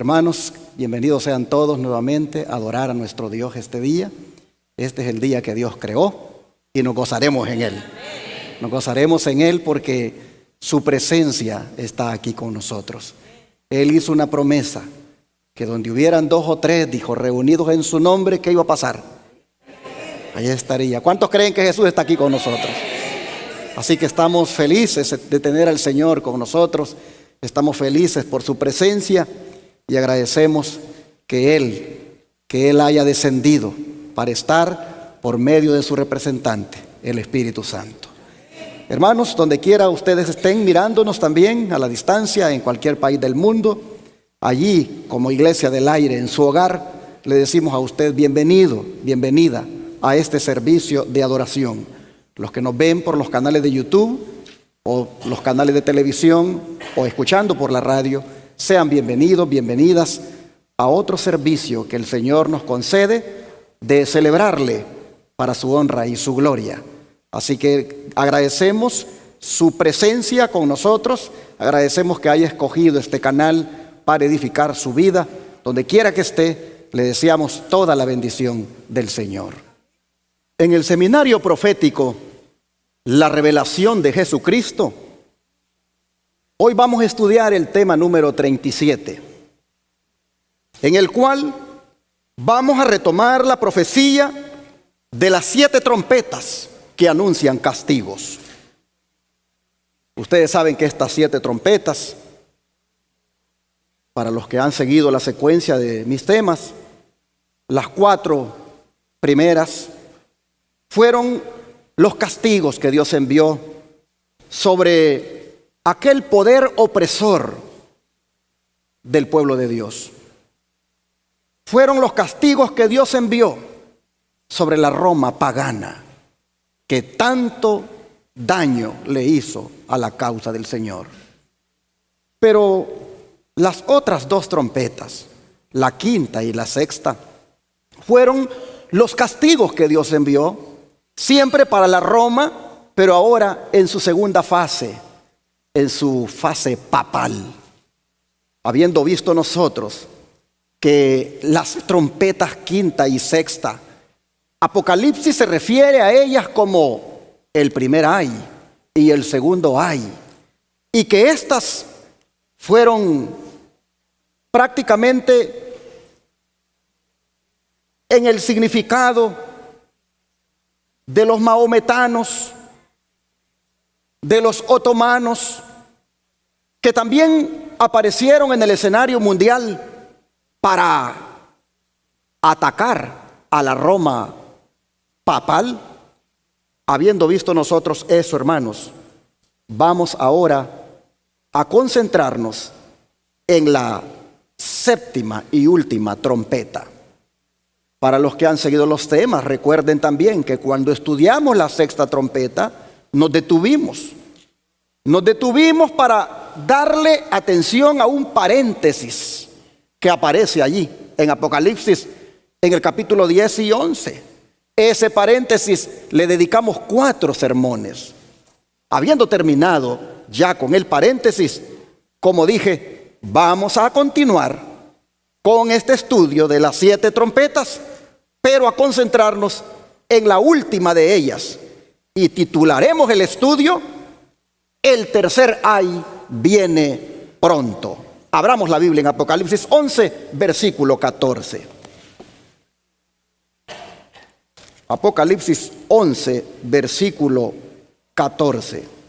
Hermanos, bienvenidos sean todos nuevamente a adorar a nuestro Dios este día. Este es el día que Dios creó y nos gozaremos en Él. Nos gozaremos en Él porque su presencia está aquí con nosotros. Él hizo una promesa que donde hubieran 2 o 3, dijo, reunidos en su nombre, ¿qué iba a pasar? Allí estaría. ¿Cuántos creen que Jesús está aquí con nosotros? Así que estamos felices de tener al Señor con nosotros. Estamos felices por su presencia y agradecemos que Él haya descendido para estar por medio de su representante, el Espíritu Santo. Hermanos, donde quiera ustedes estén mirándonos también a la distancia, en cualquier país del mundo, allí como Iglesia del Aire, en su hogar, le decimos a usted bienvenido, bienvenida a este servicio de adoración. Los que nos ven por los canales de YouTube o los canales de televisión o escuchando por la radio, sean bienvenidos, bienvenidas a otro servicio que el Señor nos concede de celebrarle para su honra y su gloria. Así que agradecemos su presencia con nosotros, agradecemos que haya escogido este canal para edificar su vida. Donde quiera que esté, le deseamos toda la bendición del Señor. En el seminario profético, la revelación de Jesucristo, hoy vamos a estudiar el tema número 37, en el cual vamos a retomar la profecía de las 7 trompetas que anuncian castigos. Ustedes saben que estas 7 trompetas, para los que han seguido la secuencia de mis temas, las 4 primeras fueron los castigos que Dios envió sobre aquel poder opresor del pueblo de Dios. Fueron los castigos que Dios envió sobre la Roma pagana, que tanto daño le hizo a la causa del Señor. Pero las otras 2 trompetas, la 5ª y la 6ª, fueron los castigos que Dios envió, siempre para la Roma, pero ahora en su segunda fase, en su fase papal. Habiendo visto nosotros que las trompetas 5ª y 6ª, Apocalipsis se refiere a ellas como el primer ay y el segundo ay, y que estas fueron prácticamente en el significado de los mahometanos, de los otomanos, que también aparecieron en el escenario mundial para atacar a la Roma papal. Habiendo visto nosotros eso, hermanos, vamos ahora a concentrarnos en la 7ª y última trompeta. Para los que han seguido los temas, recuerden también que cuando estudiamos la 6ª trompeta, nos detuvimos para darle atención a un paréntesis que aparece allí en Apocalipsis, en el capítulo 10 y 11. Ese paréntesis le dedicamos 4 sermones. Habiendo terminado ya con el paréntesis, como dije, vamos a continuar con este estudio de las 7 trompetas, pero a concentrarnos en la última de ellas. Y titularemos el estudio, el tercer ay viene pronto. Abramos la Biblia en Apocalipsis 11, versículo 14. Apocalipsis 11, versículo 14.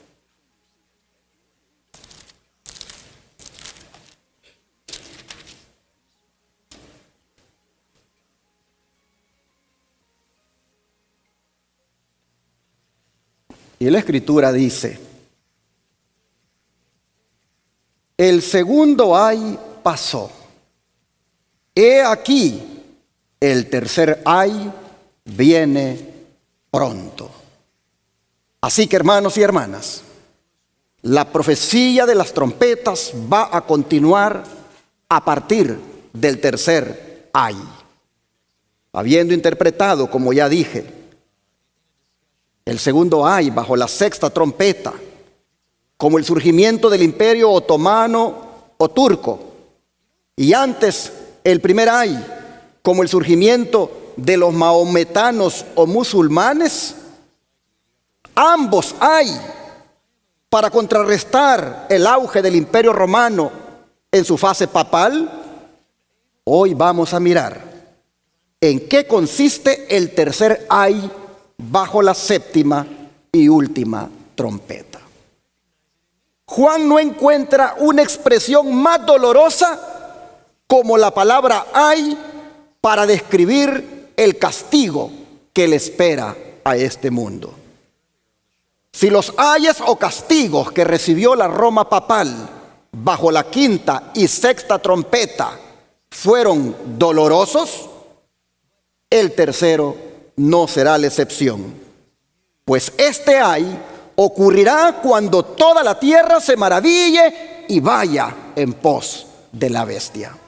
Y la Escritura dice: el segundo ay pasó. He aquí, el tercer ay viene pronto. Así que, hermanos y hermanas, la profecía de las trompetas va a continuar a partir del tercer ay. Habiendo interpretado, como ya dije, el segundo ay bajo la 6ª trompeta como el surgimiento del imperio otomano o turco, Y antes, el primer ay, como el surgimiento de los maometanos o musulmanes, ambos hay para contrarrestar el auge del Imperio Romano en su fase papal. Hoy vamos a mirar en qué consiste el tercer ay bajo la séptima y última trompeta. Juan no encuentra una expresión más dolorosa como la palabra ay para describir el castigo que le espera a este mundo. Si los ayes o castigos que recibió la Roma papal bajo la quinta y sexta trompeta fueron dolorosos, el tercero no será la excepción. Pues este ay ocurrirá cuando toda la tierra se maraville y vaya en pos de la bestia.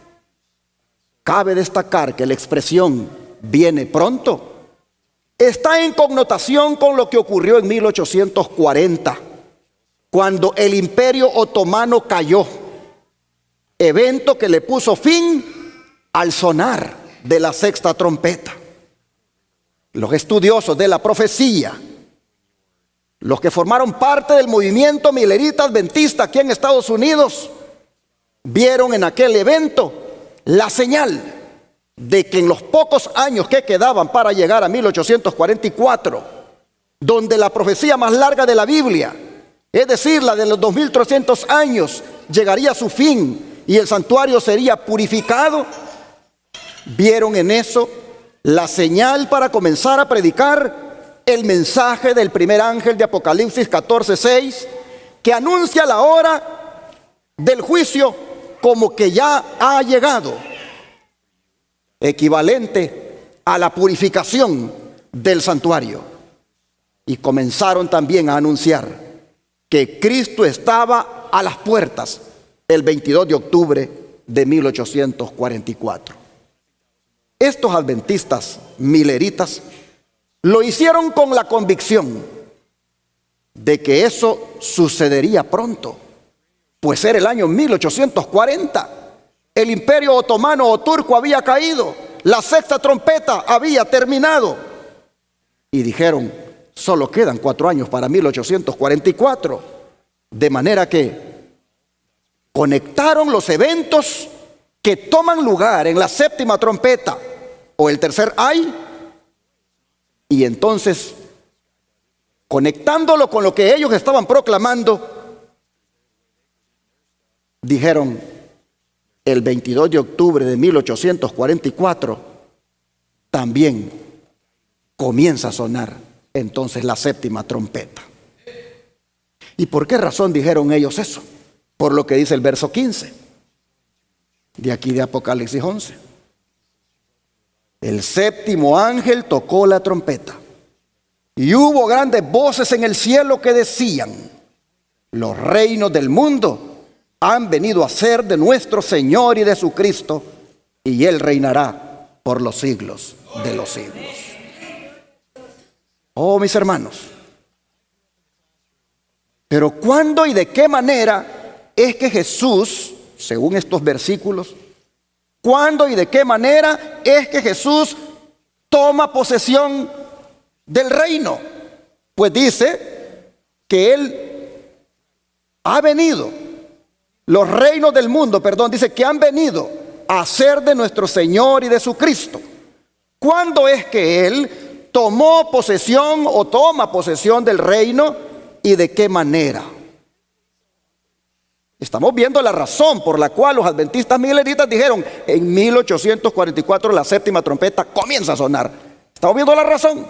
Cabe destacar que la expresión viene pronto está en connotación con lo que ocurrió en 1840, cuando el Imperio Otomano cayó, evento que le puso fin al sonar de la sexta trompeta. Los estudiosos de la profecía, los que formaron parte del movimiento milerita adventista aquí en Estados Unidos, vieron en aquel evento la señal de que en los pocos años que quedaban para llegar a 1844, donde la profecía más larga de la Biblia, es decir, la de los 2300 años, llegaría a su fin y el santuario sería purificado, vieron en eso la señal para comenzar a predicar el mensaje del primer ángel de Apocalipsis 14:6, que anuncia la hora del juicio como que ya ha llegado, equivalente a la purificación del santuario. Y comenzaron también a anunciar que Cristo estaba a las puertas el 22 de octubre de 1844. Estos adventistas mileritas lo hicieron con la convicción de que eso sucedería pronto, pues era el año 1840. El Imperio Otomano o turco había caído, la sexta trompeta había terminado. Y dijeron, solo quedan 4 años para 1844. De manera que conectaron los eventos que toman lugar en la séptima trompeta o el tercer ay, y entonces, conectándolo con lo que ellos estaban proclamando, dijeron, el 22 de octubre de 1844 también comienza a sonar entonces la séptima trompeta. ¿Y por qué razón dijeron ellos eso? Por lo que dice el verso 15 de aquí de Apocalipsis 11. El séptimo ángel tocó la trompeta y hubo grandes voces en el cielo que decían, los reinos del mundo han venido a ser de nuestro Señor y de su Cristo, y Él reinará por los siglos de los siglos. Oh, mis hermanos, pero ¿cuándo y de qué manera es que Jesús, según estos versículos, cuándo y de qué manera es que Jesús toma posesión del reino? Pues dice que Él ha venido, los reinos del mundo, dice que han venido a ser de nuestro Señor y de su Cristo. ¿Cuándo es que Él tomó posesión o toma posesión del reino y de qué manera? Estamos viendo la razón por la cual los adventistas mileritas dijeron, en 1844 la séptima trompeta comienza a sonar. Estamos viendo la razón.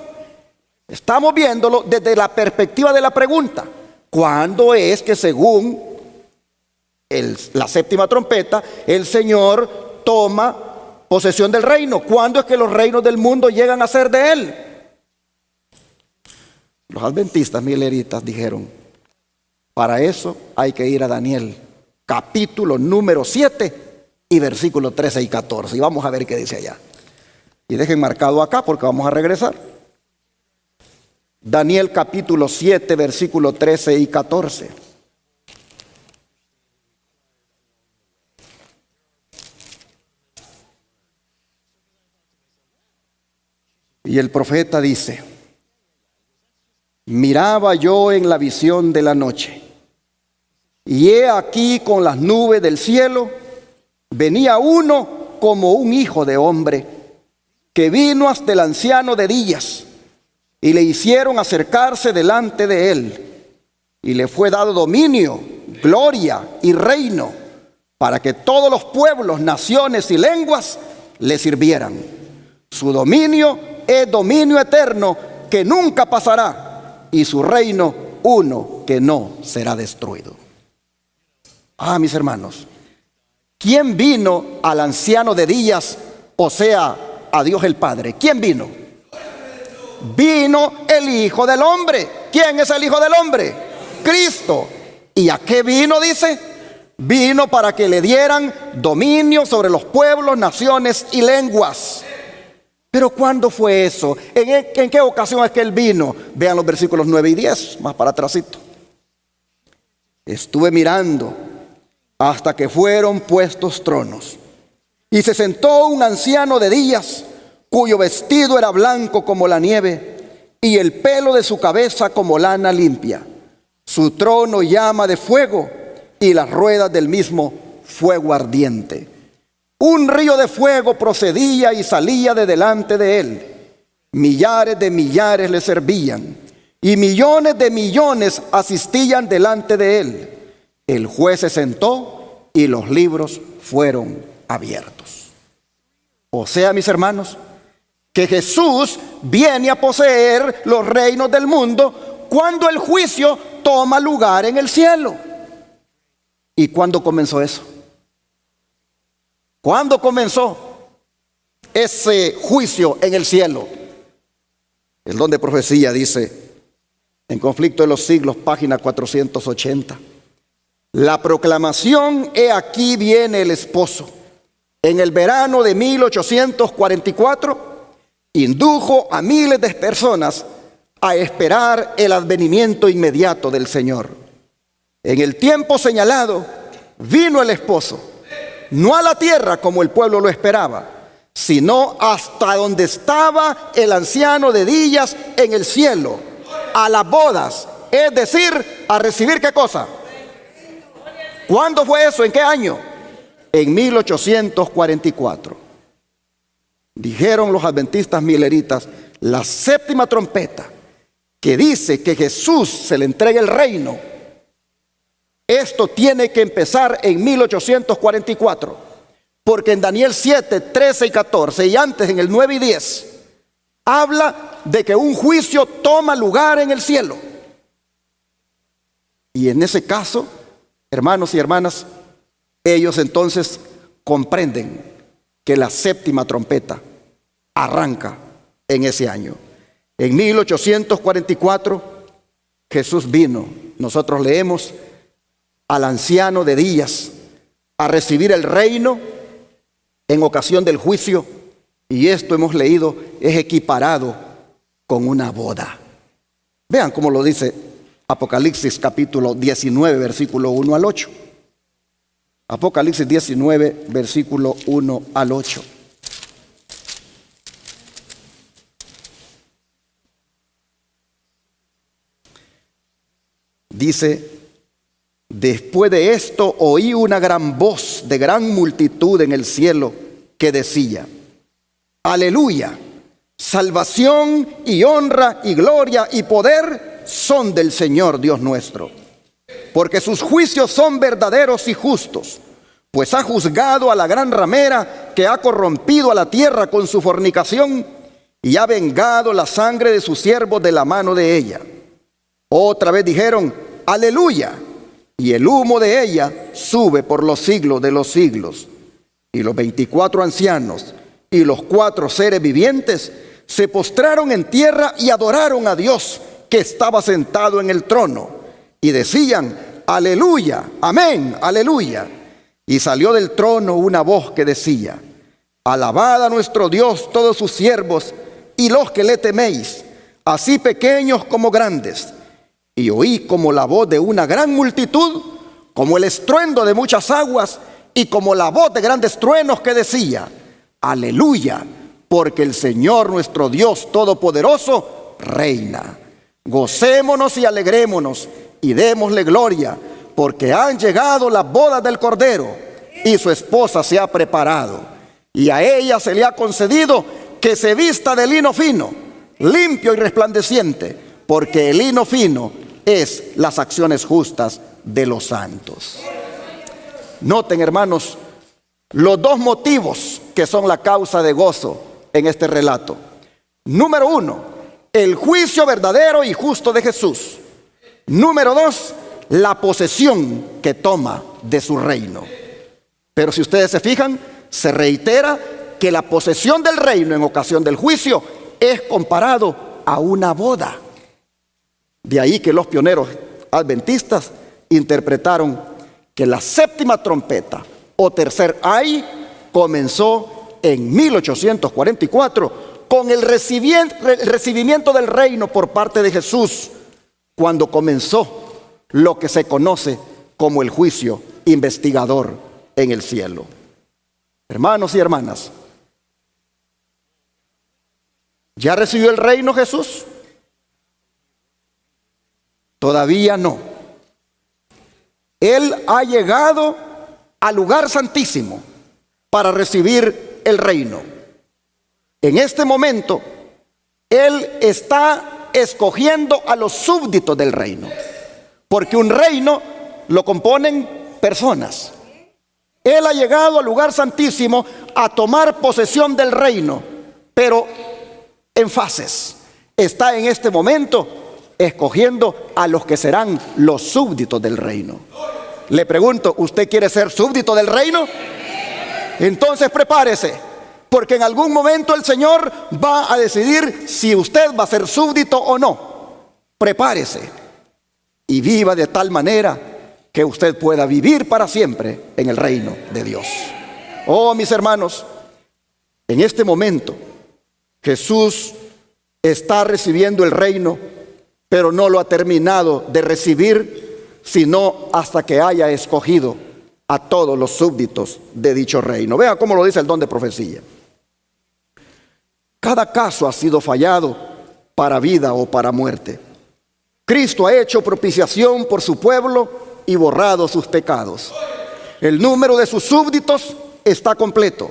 Estamos viéndolo desde la perspectiva de la pregunta. ¿Cuándo es que según la séptima trompeta el Señor toma posesión del reino? ¿Cuándo es que los reinos del mundo llegan a ser de Él? Los adventistas mileritas dijeron, para eso hay que ir a Daniel, capítulo número 7 y versículos 13 y 14. Y vamos a ver qué dice allá. Y dejen marcado acá porque vamos a regresar. Daniel capítulo 7, versículo 13 y 14. Y el profeta dice: miraba yo en la visión de la noche, y he aquí con las nubes del cielo venía uno como un hijo de hombre, que vino hasta el anciano de días, y le hicieron acercarse delante de él, y le fue dado dominio, gloria y reino, para que todos los pueblos, naciones y lenguas le sirvieran. Su dominio es dominio eterno que nunca pasará, y su reino uno que no será destruido. Mis hermanos, ¿quién vino al anciano de días, o sea, a Dios el Padre? ¿Quién vino? Vino el Hijo del Hombre. ¿Quién es el Hijo del Hombre? Cristo. ¿Y a qué vino? Dice: vino para que le dieran dominio sobre los pueblos, naciones y lenguas. Pero ¿cuándo fue eso? ¿En qué ocasión es que Él vino? Vean los versículos 9 y 10, más para atrásito. Estuve mirando hasta que fueron puestos tronos, y se sentó un anciano de días, cuyo vestido era blanco como la nieve, y el pelo de su cabeza como lana limpia. Su trono llama de fuego, y las ruedas del mismo fuego ardiente. Un río de fuego procedía y salía de delante de él. Millares de millares le servían, y millones de millones asistían delante de él. El juez se sentó y los libros fueron abiertos. O sea, mis hermanos, que Jesús viene a poseer los reinos del mundo cuando el juicio toma lugar en el cielo. ¿Y cuándo comenzó eso? ¿Cuándo comenzó ese juicio en el cielo? El don de profecía dice, en Conflicto de los Siglos, página 480. La proclamación: he aquí viene el esposo. En el verano de 1844, indujo a miles de personas a esperar el advenimiento inmediato del Señor. En el tiempo señalado vino el esposo, no a la tierra como el pueblo lo esperaba, sino hasta donde estaba el anciano de días en el cielo, a las bodas, es decir, a recibir ¿qué cosa? ¿Cuándo fue eso? ¿En qué año? En 1844. Dijeron los adventistas mileritas, la séptima trompeta, que dice que Jesús se le entrega el reino, esto tiene que empezar en 1844, porque en Daniel 7, 13 y 14, y antes en el 9 y 10, habla de que un juicio toma lugar en el cielo. Y en ese caso, hermanos y hermanas, ellos entonces comprenden que la séptima trompeta arranca en ese año. En 1844 Jesús vino, nosotros leemos, al anciano de días a recibir el reino en ocasión del juicio, y esto hemos leído es equiparado con una boda. Vean cómo lo dice Apocalipsis capítulo 19 versículo 1 al 8. Apocalipsis 19 versículo 1 al 8. Dice: después de esto oí una gran voz de gran multitud en el cielo que decía: aleluya, salvación y honra y gloria y poder son del Señor Dios nuestro, porque sus juicios son verdaderos y justos, pues ha juzgado a la gran ramera que ha corrompido a la tierra con su fornicación, y ha vengado la sangre de sus siervos de la mano de ella. Otra vez dijeron: aleluya, y el humo de ella sube por los siglos de los siglos. Y los 24 ancianos y los 4 seres vivientes se postraron en tierra y adoraron a Dios que estaba sentado en el trono, y decían: aleluya, amén, aleluya. Y salió del trono una voz que decía: alabad a nuestro Dios todos sus siervos y los que le teméis, así pequeños como grandes. Y oí como la voz de una gran multitud, como el estruendo de muchas aguas, y como la voz de grandes truenos que decía: aleluya, porque el Señor nuestro Dios Todopoderoso reina. Gocémonos y alegrémonos y démosle gloria, porque han llegado las bodas del Cordero y su esposa se ha preparado. Y a ella se le ha concedido que se vista de lino fino, limpio y resplandeciente, porque el lino fino es las acciones justas de los santos. Noten, hermanos, los dos motivos que son la causa de gozo en este relato. Número 1, el juicio verdadero y justo de Jesús. Número 2, la posesión que toma de su reino. Pero si ustedes se fijan, se reitera que la posesión del reino en ocasión del juicio es comparado a una boda. De ahí que los pioneros adventistas interpretaron que la séptima trompeta o tercer ay comenzó en 1844 con el recibimiento del reino por parte de Jesús, cuando comenzó lo que se conoce como el juicio investigador en el cielo. Hermanos y hermanas, ¿ya recibió el reino Jesús? Todavía no. Él ha llegado al lugar santísimo para recibir el reino. En este momento, Él está escogiendo a los súbditos del reino, porque un reino lo componen personas. Él ha llegado al lugar santísimo a tomar posesión del reino, pero en fases. Está en este momento escogiendo a los que serán los súbditos del reino. Le pregunto, ¿usted quiere ser súbdito del reino? Entonces prepárese, porque en algún momento el Señor va a decidir si usted va a ser súbdito o no. Prepárese y viva de tal manera que usted pueda vivir para siempre en el reino de Dios. Oh, mis hermanos, en este momento Jesús está recibiendo el reino, pero no lo ha terminado de recibir, sino hasta que haya escogido a todos los súbditos de dicho reino. Vean cómo lo dice el don de profecía. Cada caso ha sido fallado para vida o para muerte. Cristo ha hecho propiciación por su pueblo y borrado sus pecados. El número de sus súbditos está completo.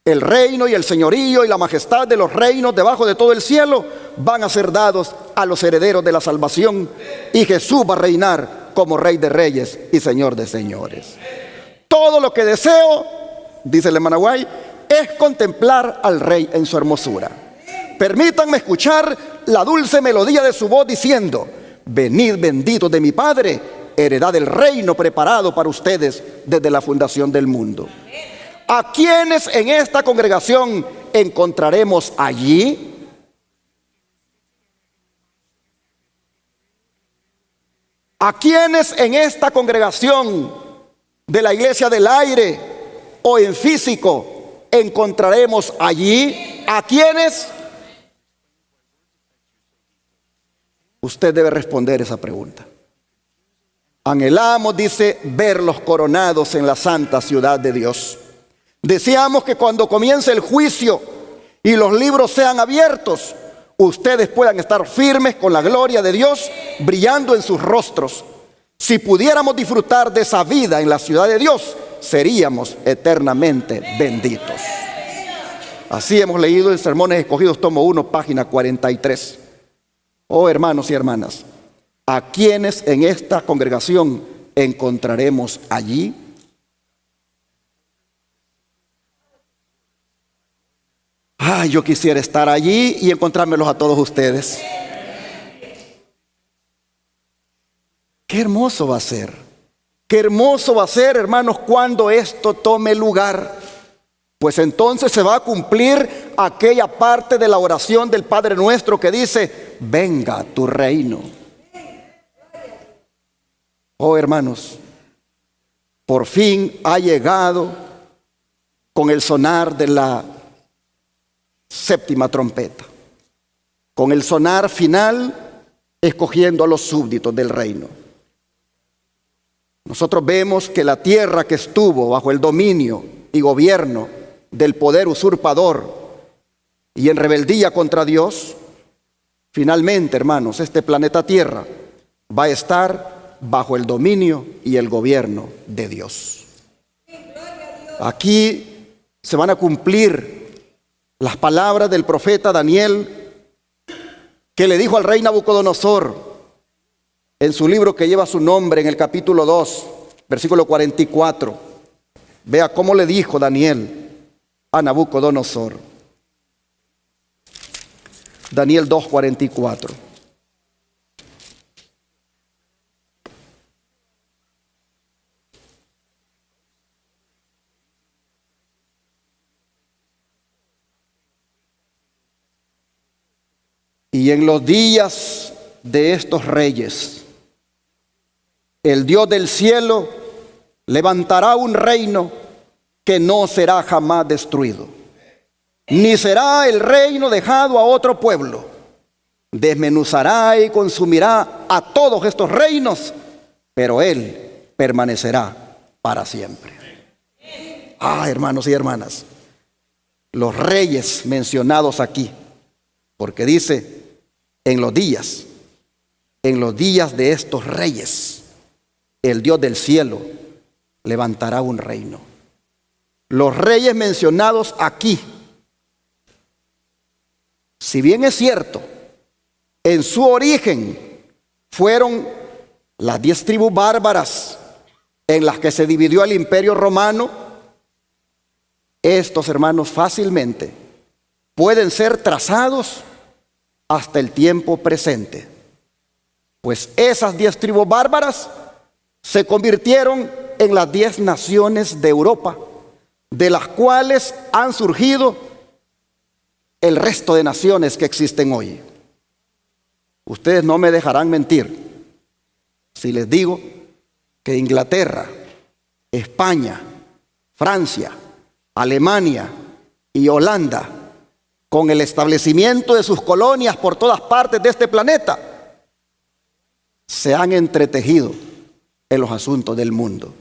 El reino y el señorío y la majestad de los reinos debajo de todo el cielo van a ser dados a los herederos de la salvación, y Jesús va a reinar como Rey de Reyes y Señor de Señores. Todo lo que deseo, dice el hermano Guay, es contemplar al Rey en su hermosura. Permítanme escuchar la dulce melodía de su voz diciendo: venid benditos de mi Padre, heredad del reino preparado para ustedes desde la fundación del mundo. ¿A quiénes en esta congregación encontraremos allí? ¿A quiénes en esta congregación de la Iglesia del Aire o en físico encontraremos allí? ¿A quiénes? Usted debe responder esa pregunta. Anhelamos, dice, verlos coronados en la santa ciudad de Dios. Deseamos que cuando comience el juicio y los libros sean abiertos, ustedes puedan estar firmes con la gloria de Dios brillando en sus rostros. Si pudiéramos disfrutar de esa vida en la ciudad de Dios, seríamos eternamente benditos. Así hemos leído en Sermones Escogidos, tomo 1, página 43. Oh, hermanos y hermanas, ¿a quiénes en esta congregación encontraremos allí? Yo quisiera estar allí y encontrármelos a todos ustedes. Qué hermoso va a ser. Qué hermoso va a ser, hermanos, cuando esto tome lugar. Pues entonces se va a cumplir aquella parte de la oración del Padre Nuestro que dice: venga tu reino. Oh, hermanos, por fin ha llegado con el sonar de la séptima trompeta, con el sonar final, escogiendo a los súbditos del reino. Nosotros vemos que la tierra que estuvo bajo el dominio y gobierno del poder usurpador y en rebeldía contra Dios, finalmente, hermanos, este planeta Tierra va a estar bajo el dominio y el gobierno de Dios. Aquí se van a cumplir las palabras del profeta Daniel, que le dijo al rey Nabucodonosor en su libro que lleva su nombre, en el capítulo 2, versículo 44. Vea cómo le dijo Daniel a Nabucodonosor. Daniel 2:44. Y en los días de estos reyes, el Dios del cielo levantará un reino que no será jamás destruido, ni será el reino dejado a otro pueblo. Desmenuzará y consumirá a todos estos reinos, pero Él permanecerá para siempre. Hermanos y hermanas, los reyes mencionados aquí, porque dice en los días de estos reyes, el Dios del cielo levantará un reino. Los reyes mencionados aquí, si bien es cierto, en su origen fueron las 10 tribus bárbaras en las que se dividió el imperio romano, estos, hermanos, fácilmente pueden ser trazados hasta el tiempo presente, pues esas 10 tribus bárbaras se convirtieron en las 10 naciones de Europa, de las cuales han surgido el resto de naciones que existen hoy. Ustedes no me dejarán mentir si les digo que Inglaterra, España, Francia, Alemania y Holanda, con el establecimiento de sus colonias por todas partes de este planeta, se han entretejido en los asuntos del mundo.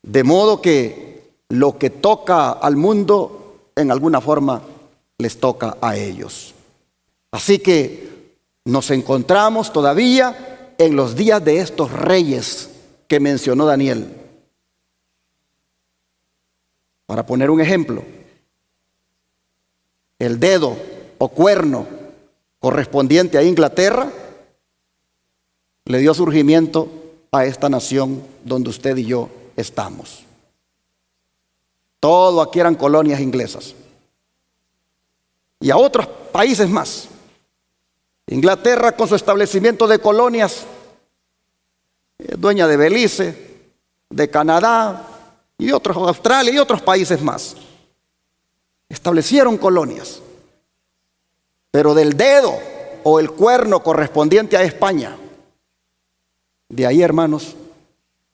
De modo que lo que toca al mundo, en alguna forma, les toca a ellos. Así que nos encontramos todavía en los días de estos reyes que mencionó Daniel. Para poner un ejemplo, el dedo o cuerno correspondiente a Inglaterra le dio surgimiento a esta nación donde usted y yo estamos. Todo aquí eran colonias inglesas. Y a otros países más. Inglaterra, con su establecimiento de colonias, es dueña de Belice, de Canadá y otros, Australia y otros países más. Establecieron colonias. Pero del dedo o el cuerno correspondiente a España, de ahí, hermanos,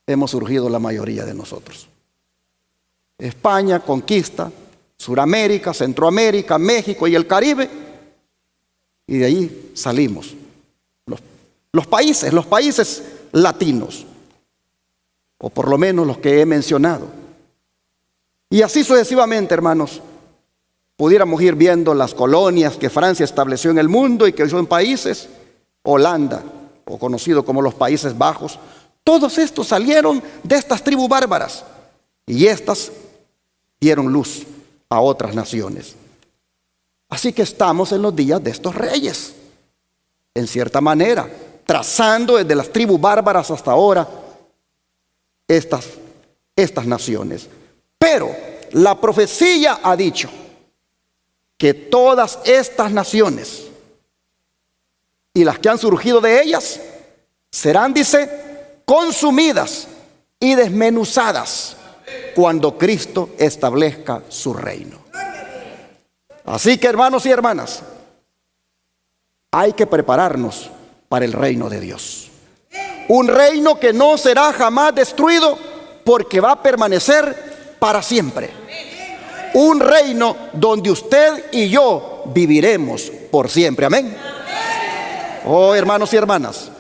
hemos surgido la mayoría de nosotros. España conquista Suramérica, Centroamérica, México y el Caribe, y de ahí salimos. Los países latinos, o por lo menos los que he mencionado. Y así sucesivamente, hermanos, pudiéramos ir viendo las colonias que Francia estableció en el mundo y que son países, Holanda, o conocido como los Países Bajos. Todos estos salieron de estas tribus bárbaras y estas dieron luz a otras naciones. Así que estamos en los días de estos reyes, en cierta manera, trazando desde las tribus bárbaras hasta ahora estas naciones. Pero la profecía ha dicho que todas estas naciones y las que han surgido de ellas serán, dice, consumidas y desmenuzadas cuando Cristo establezca su reino. Así que, hermanos y hermanas, hay que prepararnos para el reino de Dios. Un reino que no será jamás destruido porque va a permanecer para siempre. Un reino donde usted y yo viviremos por siempre. Amén. Oh, hermanos y hermanas,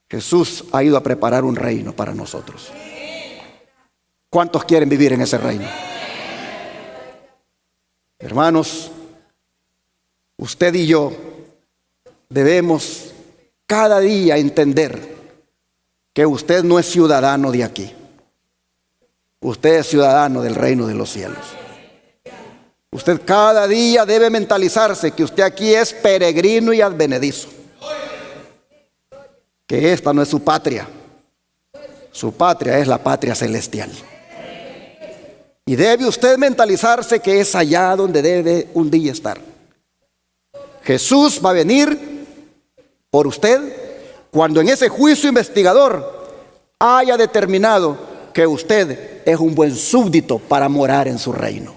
Jesús ha ido a preparar un reino para nosotros. ¿Cuántos quieren vivir en ese reino? Hermanos, usted y yo debemos cada día entender que usted no es ciudadano de aquí. Usted es ciudadano del reino de los cielos. Usted cada día debe mentalizarse que usted aquí es peregrino y advenedizo. Que esta no es su patria. Su patria es la patria celestial. Y debe usted mentalizarse que es allá donde debe un día estar. Jesús va a venir por usted cuando en ese juicio investigador haya determinado que usted es un buen súbdito para morar en su reino.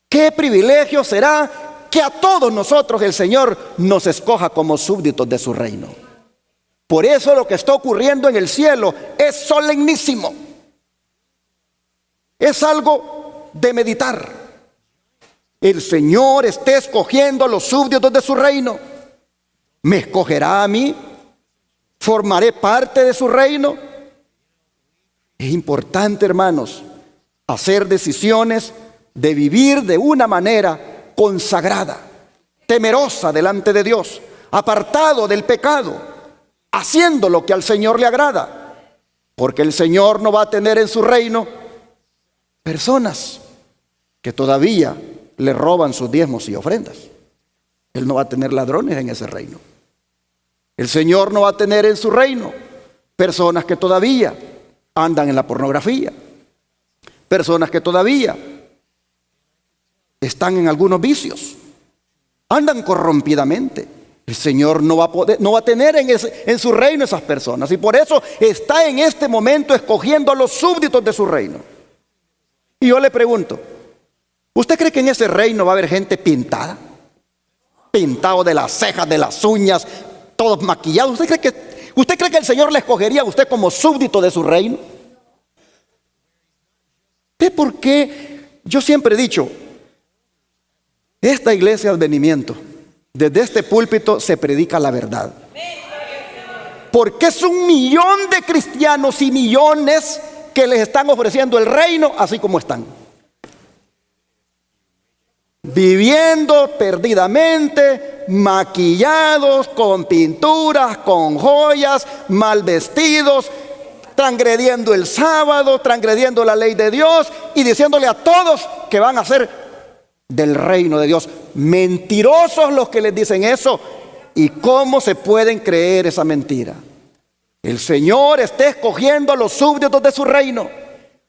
Qué privilegio será que a todos nosotros el Señor nos escoja como súbditos de su reino. Por eso lo que está ocurriendo en el cielo es solemnísimo. Es algo de meditar. El Señor está escogiendo a los súbditos de su reino. ¿Me escogerá a mí? ¿Formaré parte de su reino? Es importante, hermanos, hacer decisiones de vivir de una manera consagrada, temerosa delante de Dios, apartado del pecado, haciendo lo que al Señor le agrada. Porque el Señor no va a tener en su reino personas que todavía le roban sus diezmos y ofrendas. Él no va a tener ladrones en ese reino. El Señor no va a tener en su reino personas que todavía andan en la pornografía, personas que todavía están en algunos vicios, andan corrompidamente. El Señor no va a tener en su reino esas personas, y por eso está en este momento escogiendo a los súbditos de su reino. Y yo le pregunto, ¿usted cree que en ese reino va a haber gente pintada? Pintado de las cejas, de las uñas, todos maquillados. ¿Usted cree que el Señor le escogería a usted como súbdito de su reino? ¿Ve por qué? Yo siempre he dicho, esta iglesia Advenimiento, desde este púlpito se predica la verdad. Porque es 1 millón de cristianos y millones que les están ofreciendo el reino así como están. Viviendo perdidamente, maquillados, con pinturas, con joyas, mal vestidos, transgrediendo el sábado, transgrediendo la ley de Dios y diciéndole a todos que van a ser del reino de Dios. Mentirosos los que les dicen eso. ¿Y cómo se pueden creer esa mentira? El Señor está escogiendo a los súbditos de su reino.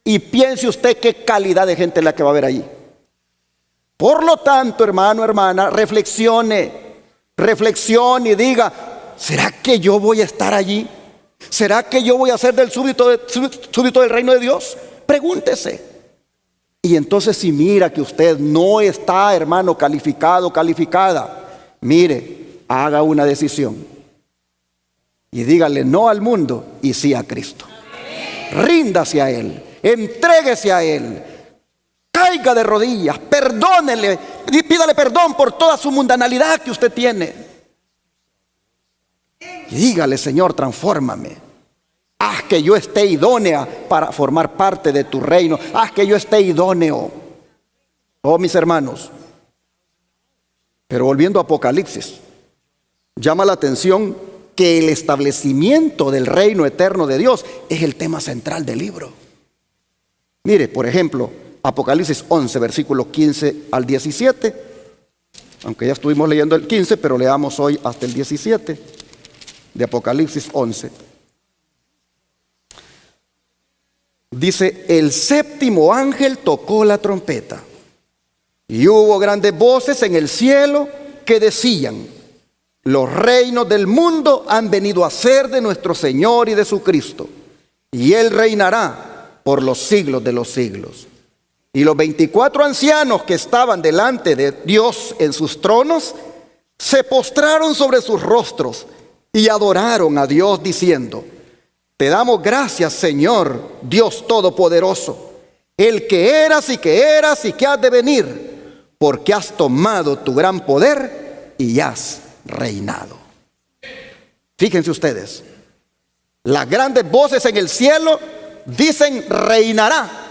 Y piense usted qué calidad de gente es la que va a haber allí. Por lo tanto, hermano, hermana, reflexione y diga, ¿será que yo voy a estar allí? ¿Será que yo voy a ser del súbdito del reino de Dios? Pregúntese. Y entonces si mira que usted no está, hermano, calificado, calificada, mire, haga una decisión. Y dígale no al mundo y sí a Cristo. Ríndase a Él, entréguese a Él. Caiga de rodillas, perdónele, pídale perdón por toda su mundanalidad que usted tiene. Y dígale, Señor, transfórmame. Haz que yo esté idónea para formar parte de tu reino. Haz que yo esté idóneo. Oh, mis hermanos. Pero volviendo a Apocalipsis, llama la atención que el establecimiento del reino eterno de Dios es el tema central del libro. Mire, por ejemplo, Apocalipsis 11, versículo 15 al 17. Aunque ya estuvimos leyendo el 15, pero leamos hoy hasta el 17 de Apocalipsis 11. Dice, el 7º ángel tocó la trompeta y hubo grandes voces en el cielo que decían, los reinos del mundo han venido a ser de nuestro Señor y de su Cristo, y Él reinará por los siglos de los siglos. Y los 24 ancianos que estaban delante de Dios en sus tronos, se postraron sobre sus rostros y adoraron a Dios diciendo, te damos gracias, Señor, Dios Todopoderoso, el que eras y que has de venir, porque has tomado tu gran poder y has reinado. Fíjense ustedes, las grandes voces en el cielo dicen reinará.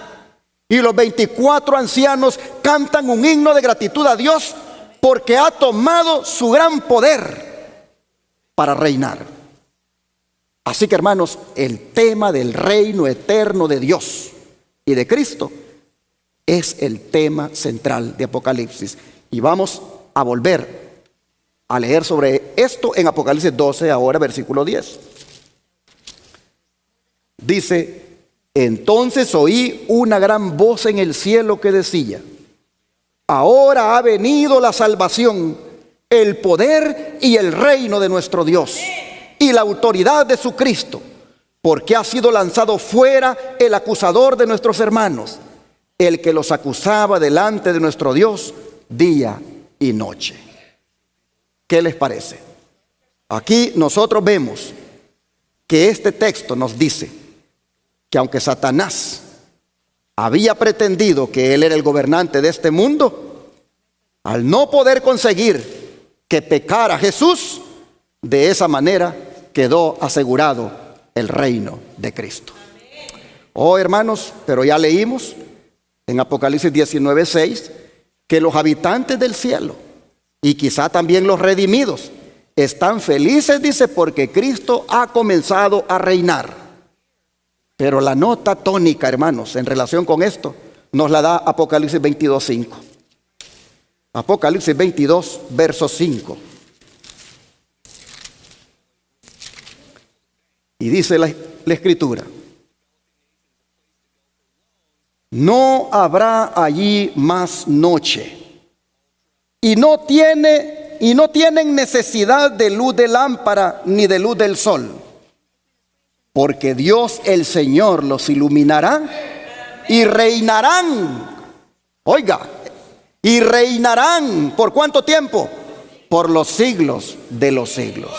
Y los 24 ancianos cantan un himno de gratitud a Dios porque ha tomado su gran poder para reinar. Así que, hermanos, el tema del reino eterno de Dios y de Cristo es el tema central de Apocalipsis. Y vamos a volver a leer sobre esto en Apocalipsis 12, ahora versículo 10. Dice: entonces oí una gran voz en el cielo que decía: ahora ha venido la salvación, el poder y el reino de nuestro Dios y la autoridad de su Cristo, porque ha sido lanzado fuera el acusador de nuestros hermanos, el que los acusaba delante de nuestro Dios día y noche. ¿Qué les parece? Aquí nosotros vemos que este texto nos dice que aunque Satanás había pretendido que él era el gobernante de este mundo, al no poder conseguir que pecara Jesús, de esa manera quedó asegurado el reino de Cristo. Oh, hermanos, pero ya leímos en Apocalipsis 19:6 que los habitantes del cielo y quizá también los redimidos están felices, dice, porque Cristo ha comenzado a reinar. Pero la nota tónica, hermanos, en relación con esto, nos la da Apocalipsis 22:5. Apocalipsis 22, verso 5. Y dice la Escritura: no habrá allí más noche, y no tienen necesidad de luz de lámpara ni de luz del sol, porque Dios el Señor los iluminará y reinarán. Oiga, y reinarán, ¿por cuánto tiempo? Por los siglos de los siglos.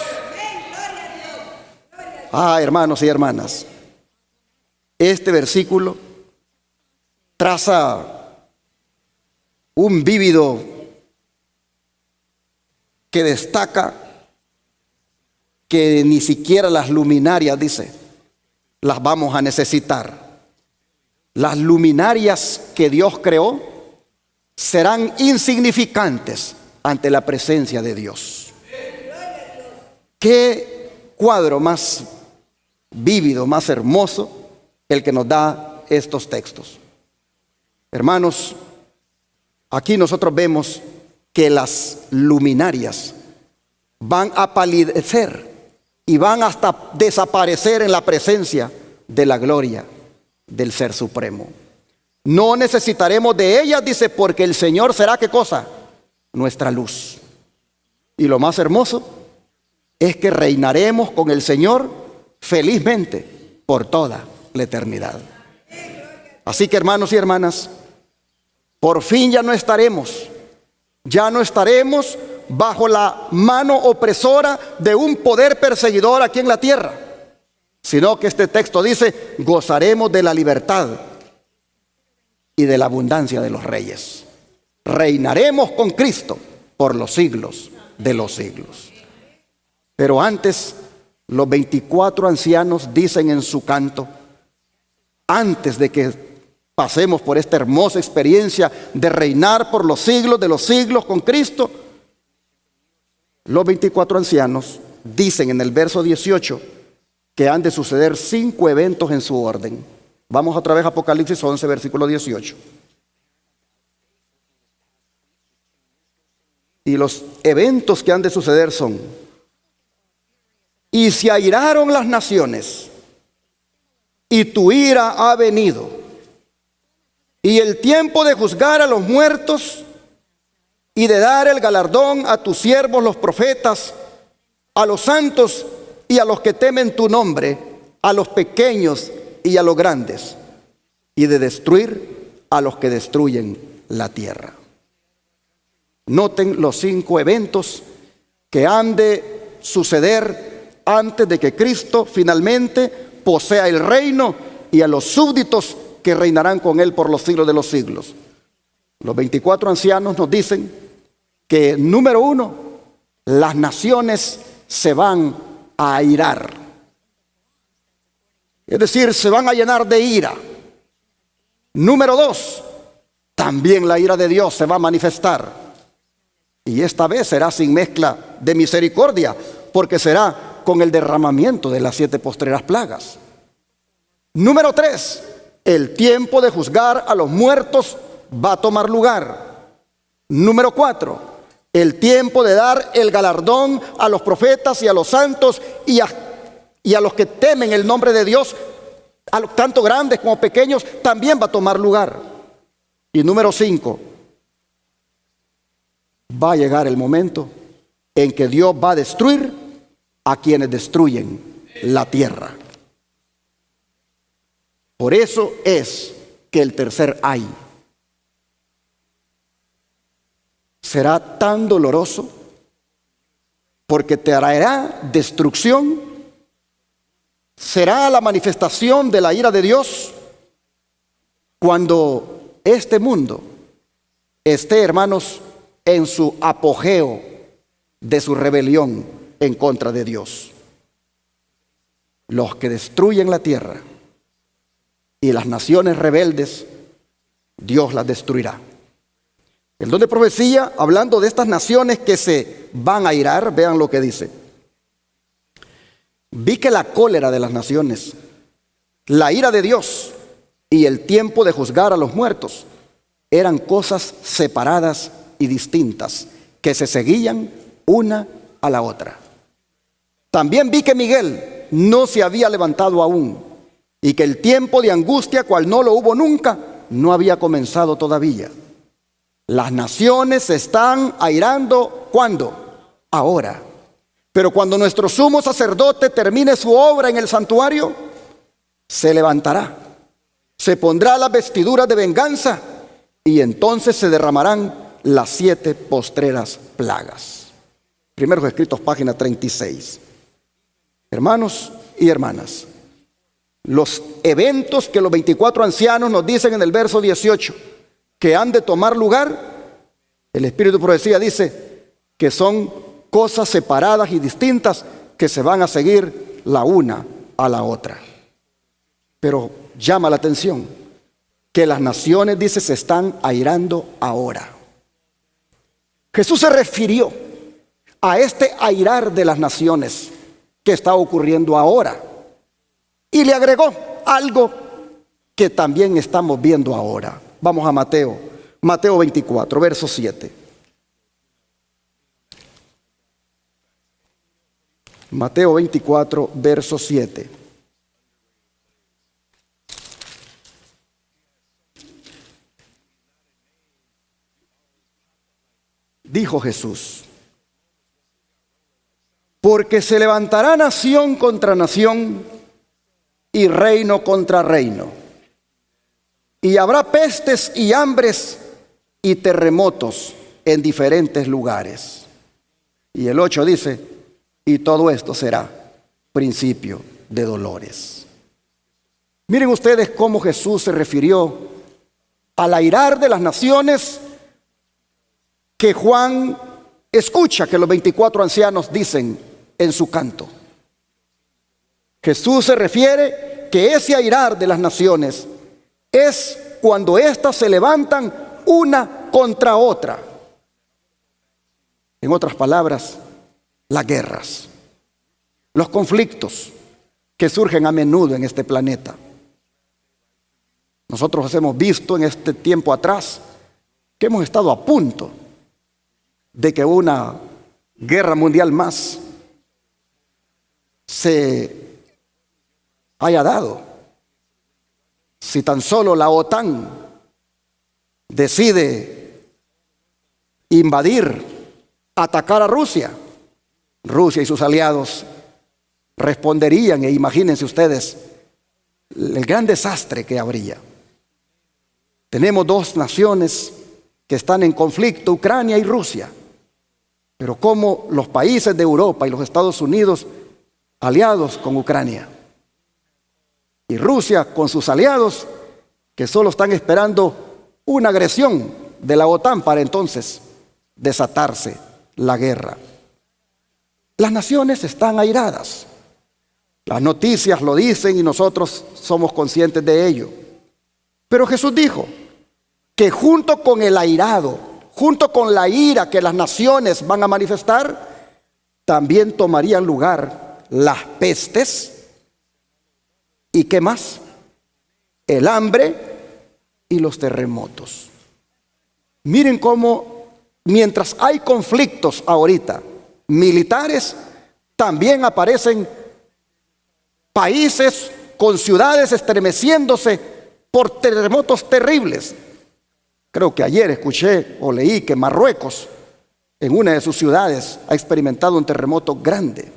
Hermanos y hermanas, este versículo traza un vívido que destaca que ni siquiera las luminarias, dice, las vamos a necesitar. Las luminarias que Dios creó serán insignificantes ante la presencia de Dios. Qué cuadro más vívido, más hermoso el que nos da estos textos. Hermanos, aquí nosotros vemos que las luminarias van a palidecer y van hasta desaparecer en la presencia de la gloria del Ser Supremo. No necesitaremos de ellas, dice, porque el Señor será, ¿qué cosa? Nuestra luz. Y lo más hermoso es que reinaremos con el Señor felizmente por toda la eternidad. Así que, hermanos y hermanas, por fin ya no estaremos bajo la mano opresora de un poder perseguidor aquí en la tierra, sino que este texto dice: gozaremos de la libertad y de la abundancia de los reyes. Reinaremos con Cristo por los siglos de los siglos. Pero antes, los 24 ancianos dicen en su canto, antes de que pasemos por esta hermosa experiencia de reinar por los siglos de los siglos con Cristo, los 24 ancianos dicen en el verso 18 que han de suceder 5 eventos en su orden. Vamos otra vez a Apocalipsis 11, versículo 18. Y los eventos que han de suceder son: y se airaron las naciones, y tu ira ha venido, y el tiempo de juzgar a los muertos y de dar el galardón a tus siervos los profetas, a los santos y a los que temen tu nombre, a los pequeños y a los grandes, y de destruir a los que destruyen la tierra. Noten los 5 eventos que han de suceder antes de que Cristo finalmente posea el reino, y a los súbditos que reinarán con él por los siglos de los siglos. Los 24 ancianos nos dicen que, número 1, las naciones se van a airar. Es decir, se van a llenar de ira. Número 2, también la ira de Dios se va a manifestar. Y esta vez será sin mezcla de misericordia, porque será con el derramamiento de las 7 postreras plagas. Número 3, el tiempo de juzgar a los muertos va a tomar lugar. Número 4, el tiempo de dar el galardón a los profetas y a los santos y a los que temen el nombre de Dios, tanto grandes como pequeños, también va a tomar lugar. Y número 5, va a llegar el momento en que Dios va a destruir a quienes destruyen la tierra. Por eso es que el tercer ay será tan doloroso, porque traerá destrucción, será la manifestación de la ira de Dios cuando este mundo esté, hermanos, en su apogeo de su rebelión en contra de Dios. Los que destruyen la tierra y las naciones rebeldes, Dios las destruirá. El don de profecía, hablando de estas naciones que se van a irar, vean lo que dice. Vi que la cólera de las naciones, la ira de Dios y el tiempo de juzgar a los muertos eran cosas separadas y distintas, que se seguían una a la otra. También vi que Miguel no se había levantado aún, y que el tiempo de angustia, cual no lo hubo nunca, no había comenzado todavía. Las naciones se están airando, ¿cuándo? Ahora. Pero cuando nuestro sumo sacerdote termine su obra en el santuario, se levantará, se pondrá las vestiduras de venganza, y entonces se derramarán las 7 postreras plagas. Primeros Escritos, página 36. Hermanos y hermanas, los eventos que los 24 ancianos nos dicen en el verso 18 que han de tomar lugar, el Espíritu de Profecía dice que son cosas separadas y distintas que se van a seguir la una a la otra. Pero llama la atención que las naciones, dice, se están airando ahora. Jesús se refirió a este airar de las naciones que está ocurriendo ahora, y le agregó algo que también estamos viendo ahora. Vamos a Mateo 24, verso 7. Mateo 24, verso 7. Dijo Jesús: porque se levantará nación contra nación y reino contra reino, y habrá pestes y hambres y terremotos en diferentes lugares. Y el 8 dice: y todo esto será principio de dolores. Miren ustedes cómo Jesús se refirió al airar de las naciones que Juan escucha que los 24 ancianos dicen en su canto. Jesús se refiere que ese airar de las naciones es cuando éstas se levantan una contra otra. En otras palabras, las guerras, los conflictos que surgen a menudo en este planeta. Nosotros hemos visto en este tiempo atrás que hemos estado a punto de que una guerra mundial más se haya dado. Si tan solo la OTAN decide invadir, atacar a Rusia, Rusia y sus aliados responderían, e imagínense ustedes el gran desastre que habría. Tenemos dos naciones que están en conflicto, Ucrania y Rusia, pero como los países de Europa y los Estados Unidos aliados con Ucrania, y Rusia con sus aliados que solo están esperando una agresión de la OTAN para entonces desatarse la guerra. Las naciones están airadas. Las noticias lo dicen y nosotros somos conscientes de ello. Pero Jesús dijo que junto con el airado, junto con la ira que las naciones van a manifestar, también tomarían lugar las pestes. ¿Y qué más? El hambre y los terremotos. Miren cómo, mientras hay conflictos ahorita militares, también aparecen países con ciudades estremeciéndose por terremotos terribles. Creo que ayer escuché o leí que Marruecos, en una de sus ciudades, ha experimentado un terremoto grande.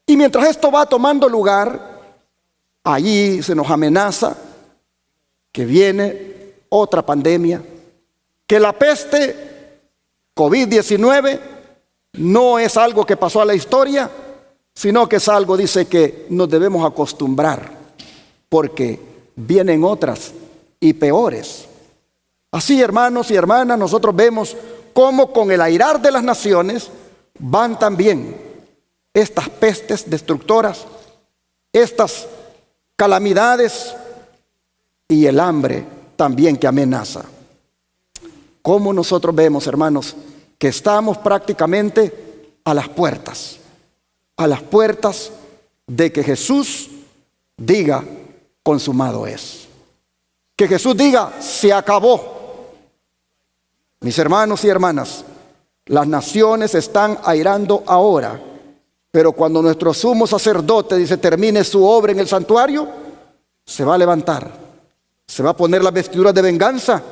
Y mientras esto va tomando lugar, allí se nos amenaza que viene otra pandemia, que la peste COVID-19 no es algo que pasó a la historia, sino que es algo, dice, que nos debemos acostumbrar, porque vienen otras y peores. Así, hermanos y hermanas, nosotros vemos cómo con el airar de las naciones van también estas pestes destructoras, estas calamidades y el hambre también que amenaza. Como nosotros vemos, hermanos, que estamos prácticamente a las puertas de que Jesús diga, consumado es. Que Jesús diga, se acabó. Mis hermanos y hermanas, las naciones están airando ahora, pero cuando nuestro sumo sacerdote dice termine su obra en el santuario, se va a levantar, se va a poner las vestiduras de venganza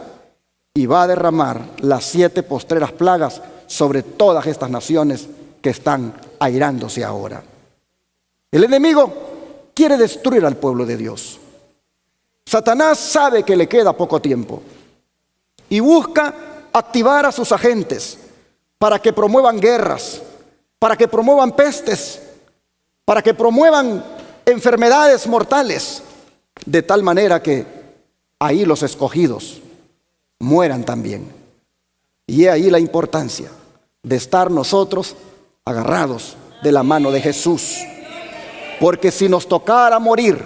y va a derramar las 7 postreras plagas sobre todas estas naciones que están airándose ahora. El enemigo quiere destruir al pueblo de Dios. Satanás sabe que le queda poco tiempo y busca activar a sus agentes para que promuevan guerras, para que promuevan pestes, para que promuevan enfermedades mortales, de tal manera que ahí los escogidos mueran también. Y he ahí la importancia de estar nosotros agarrados de la mano de Jesús. Porque si nos tocara morir,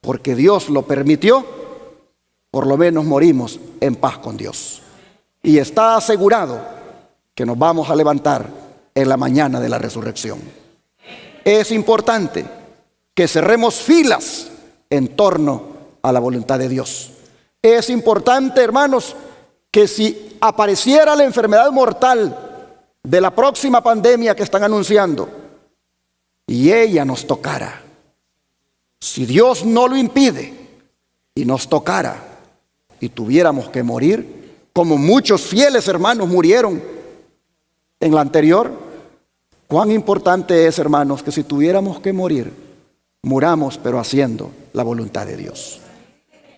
porque Dios lo permitió, por lo menos morimos en paz con Dios. Y está asegurado que nos vamos a levantar en la mañana de la resurrección. Es importante que cerremos filas en torno a la voluntad de Dios. Es importante, hermanos, que si apareciera la enfermedad mortal de la próxima pandemia que están anunciando y ella nos tocara, si Dios no lo impide y nos tocara y tuviéramos que morir, como muchos fieles hermanos murieron en la anterior, cuán importante es, hermanos, que si tuviéramos que morir, muramos pero haciendo la voluntad de Dios.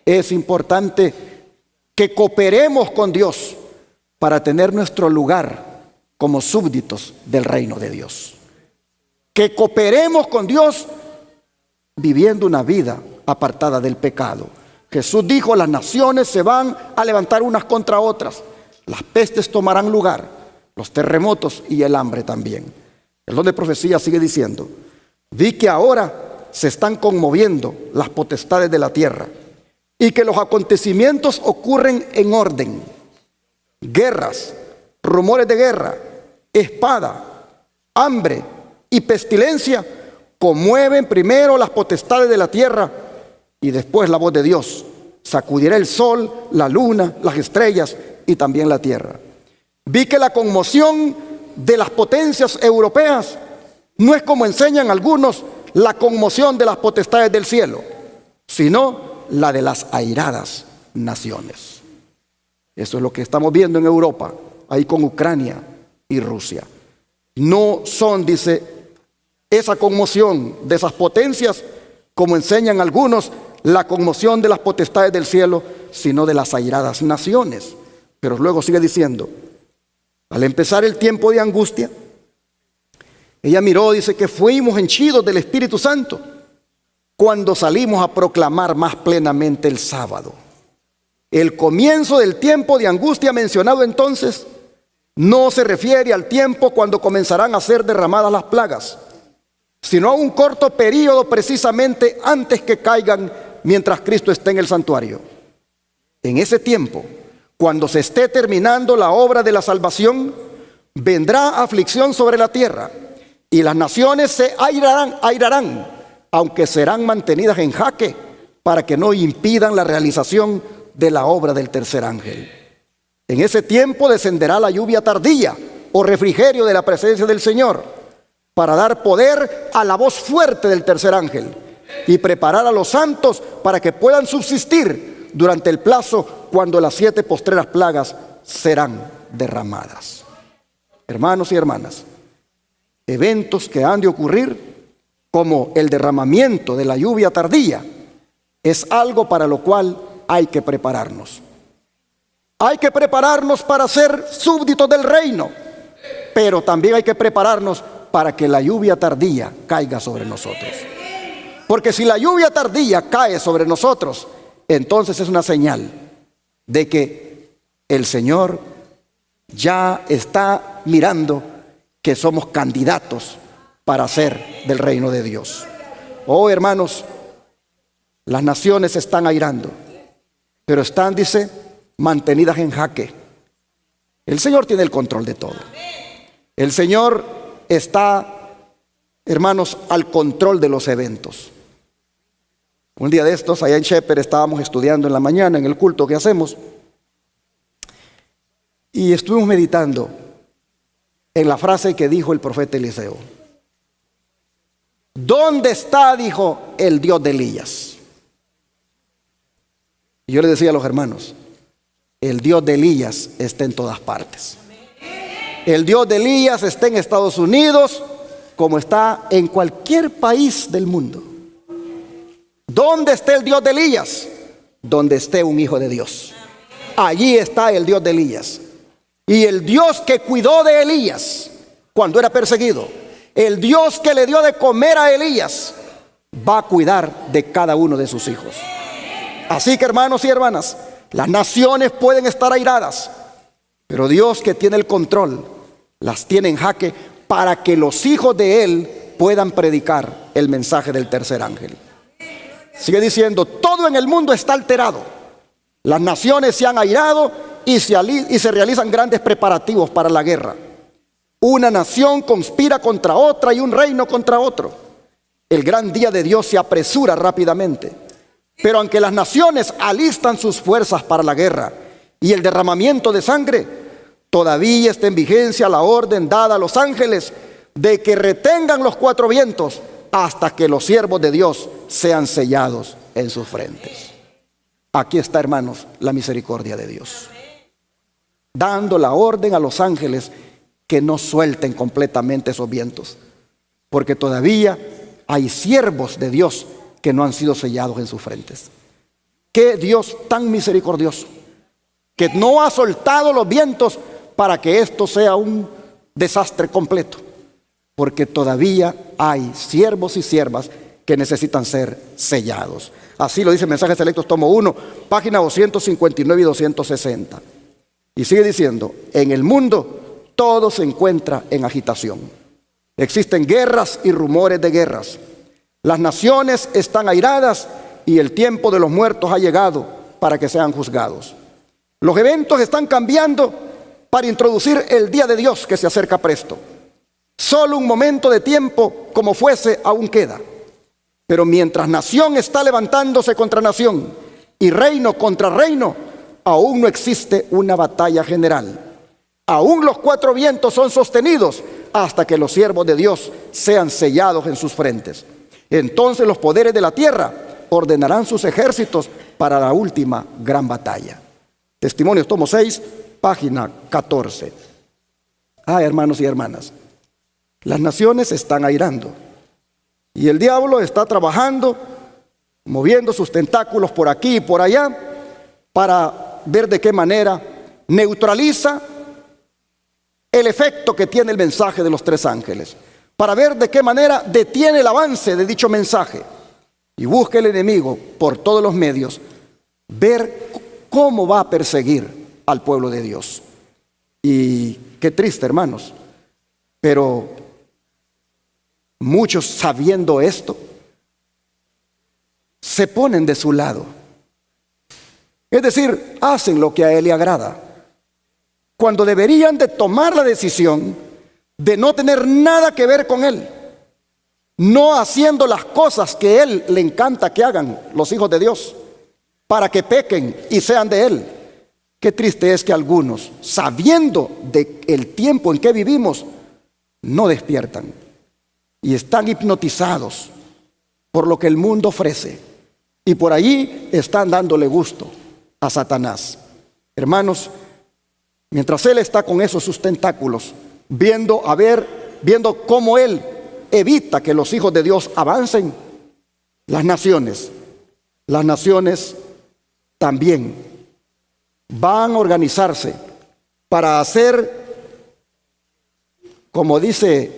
Es importante que cooperemos con Dios para tener nuestro lugar como súbditos del reino de Dios. Que cooperemos con Dios viviendo una vida apartada del pecado. Jesús dijo, las naciones se van a levantar unas contra otras. Las pestes tomarán lugar, los terremotos y el hambre también. El don de profecía sigue diciendo, vi que ahora se están conmoviendo las potestades de la tierra y que los acontecimientos ocurren en orden. Guerras, rumores de guerra, espada, hambre y pestilencia conmueven primero las potestades de la tierra y después la voz de Dios sacudirá el sol, la luna, las estrellas y también la tierra. Vi que la conmoción de las potencias europeas no es, como enseñan algunos, la conmoción de las potestades del cielo, sino la de las airadas naciones. Eso es lo que estamos viendo en Europa, ahí con Ucrania y Rusia. No son, dice, esa conmoción de esas potencias, como enseñan algunos, la conmoción de las potestades del cielo, sino de las airadas naciones. Pero luego sigue diciendo, al empezar el tiempo de angustia, ella miró, dice, que fuimos henchidos del Espíritu Santo cuando salimos a proclamar más plenamente el sábado. El comienzo del tiempo de angustia mencionado entonces no se refiere al tiempo cuando comenzarán a ser derramadas las plagas, sino a un corto periodo precisamente antes que caigan mientras Cristo esté en el santuario. En ese tiempo, cuando se esté terminando la obra de la salvación, vendrá aflicción sobre la tierra y las naciones se airarán, aunque serán mantenidas en jaque para que no impidan la realización de la obra del tercer ángel. En ese tiempo descenderá la lluvia tardía o refrigerio de la presencia del Señor para dar poder a la voz fuerte del tercer ángel y preparar a los santos para que puedan subsistir durante el plazo cuando las 7 postreras plagas serán derramadas. Hermanos y hermanas, eventos que han de ocurrir, como el derramamiento de la lluvia tardía, es algo para lo cual hay que prepararnos. Hay que prepararnos para ser súbditos del reino, pero también hay que prepararnos para que la lluvia tardía caiga sobre nosotros. Porque si la lluvia tardía cae sobre nosotros, entonces es una señal de que el Señor ya está mirando que somos candidatos para ser del reino de Dios. Oh, hermanos, las naciones se están airando, pero están, dice, mantenidas en jaque. El Señor tiene el control de todo. El Señor está, hermanos, al control de los eventos. Un día de estos, allá en Shepherd, estábamos estudiando en la mañana, en el culto que hacemos, y estuvimos meditando en la frase que dijo el profeta Eliseo. ¿Dónde está, dijo, el Dios de Elías? Y yo le decía a los hermanos, el Dios de Elías está en todas partes. El Dios de Elías está en Estados Unidos, como está en cualquier país del mundo. ¿Dónde está el Dios de Elías? Donde esté un hijo de Dios. Allí está el Dios de Elías. Y el Dios que cuidó de Elías cuando era perseguido, el Dios que le dio de comer a Elías, va a cuidar de cada uno de sus hijos. Así que, hermanos y hermanas, las naciones pueden estar airadas, pero Dios, que tiene el control, las tiene en jaque para que los hijos de Él puedan predicar el mensaje del tercer ángel. Sigue diciendo, todo en el mundo está alterado. Las naciones se han airado y se realizan grandes preparativos para la guerra. Una nación conspira contra otra y un reino contra otro. El gran día de Dios se apresura rápidamente. Pero aunque las naciones alistan sus fuerzas para la guerra y el derramamiento de sangre, todavía está en vigencia la orden dada a los ángeles de que retengan los 4 vientos hasta que los siervos de Dios sean sellados en sus frentes. Aquí está, hermanos, la misericordia de Dios, dando la orden a los ángeles que no suelten completamente esos vientos, porque todavía hay siervos de Dios que no han sido sellados en sus frentes. Qué Dios tan misericordioso, que no ha soltado los vientos para que esto sea un desastre completo, porque todavía hay siervos y siervas que necesitan ser sellados. Así lo dice Mensajes Selectos, tomo 1, página 259 y 260. Y sigue diciendo, en el mundo todo se encuentra en agitación. Existen guerras y rumores de guerras. Las naciones están airadas y el tiempo de los muertos ha llegado para que sean juzgados. Los eventos están cambiando para introducir el día de Dios que se acerca presto. Solo un momento de tiempo, como fuese, aún queda. Pero mientras nación está levantándose contra nación y reino contra reino, aún no existe una batalla general. Aún los 4 vientos son sostenidos hasta que los siervos de Dios sean sellados en sus frentes. Entonces los poderes de la tierra ordenarán sus ejércitos para la última gran batalla. Testimonios, tomo 6, página 14. Hermanos y hermanas, las naciones se están airando y el diablo está trabajando, moviendo sus tentáculos por aquí y por allá para ver de qué manera neutraliza el efecto que tiene el mensaje de los 3 ángeles, para ver de qué manera detiene el avance de dicho mensaje. Y busca el enemigo por todos los medios ver cómo va a perseguir al pueblo de Dios. Y qué triste, hermanos, pero muchos, sabiendo esto, se ponen de su lado. Es decir, hacen lo que a Él le agrada, cuando deberían de tomar la decisión de no tener nada que ver con Él, no haciendo las cosas que a Él le encanta que hagan los hijos de Dios, para que pequen y sean de Él. Qué triste es que algunos, sabiendo del tiempo en que vivimos, no despiertan y están hipnotizados por lo que el mundo ofrece, y por allí están dándole gusto a Satanás. Hermanos, mientras él está con esos sus tentáculos, viendo cómo él evita que los hijos de Dios avancen, las naciones también van a organizarse para hacer, como dice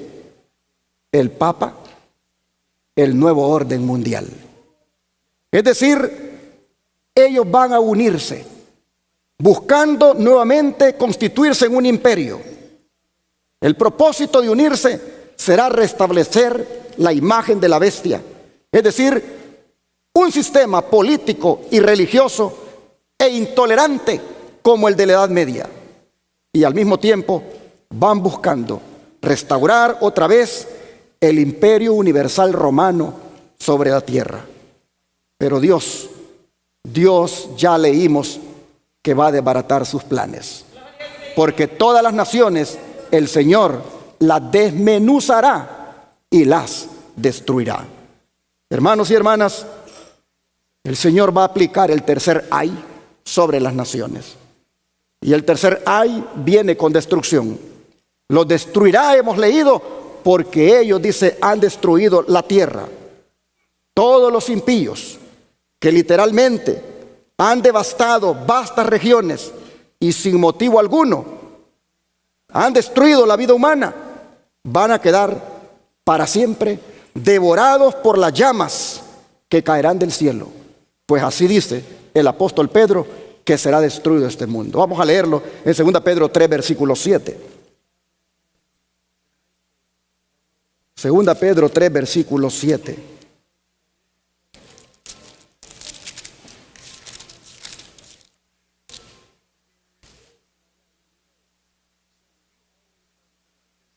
el Papa, el nuevo orden mundial. Es decir, ellos van a unirse, buscando nuevamente constituirse en un imperio. El propósito de unirse será restablecer la imagen de la bestia, es decir, un sistema político y religioso e intolerante como el de la Edad Media. Y al mismo tiempo van buscando restaurar otra vez el imperio universal romano sobre la tierra. Pero Dios ya leímos que va a desbaratar sus planes, porque todas las naciones el Señor las desmenuzará y las destruirá. Hermanos y hermanas, el Señor va a aplicar el tercer ay sobre las naciones. Y el tercer ay viene con destrucción. Los destruirá, hemos leído, porque ellos, dice, han destruido la tierra. Todos los impíos que literalmente han devastado vastas regiones y sin motivo alguno han destruido la vida humana, van a quedar para siempre devorados por las llamas que caerán del cielo. Pues así dice el apóstol Pedro, que será destruido este mundo. Vamos a leerlo en 2 Pedro 3, versículo 7. 2 Pedro 3, versículo 7.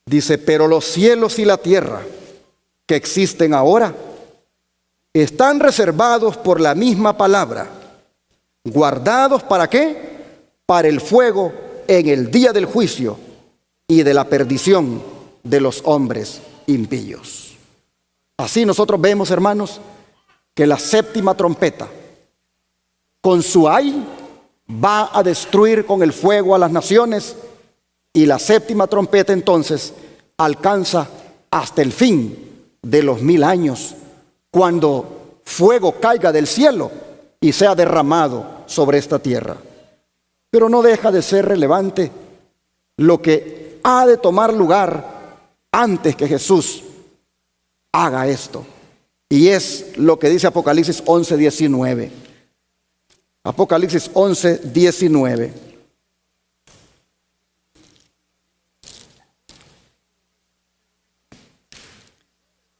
Dice, pero los cielos y la tierra que existen ahora están reservados por la misma palabra, guardados ¿para qué? Para el fuego en el día del juicio y de la perdición de los hombres impíos. Así nosotros vemos, hermanos, que la séptima trompeta con su ay va a destruir con el fuego a las naciones, y la séptima trompeta entonces alcanza hasta el fin de los 1000 años, cuando fuego caiga del cielo y sea derramado sobre esta tierra. Pero no deja de ser relevante lo que ha de tomar lugar antes que Jesús haga esto, y es lo que dice Apocalipsis 11, 19. Apocalipsis 11, 19.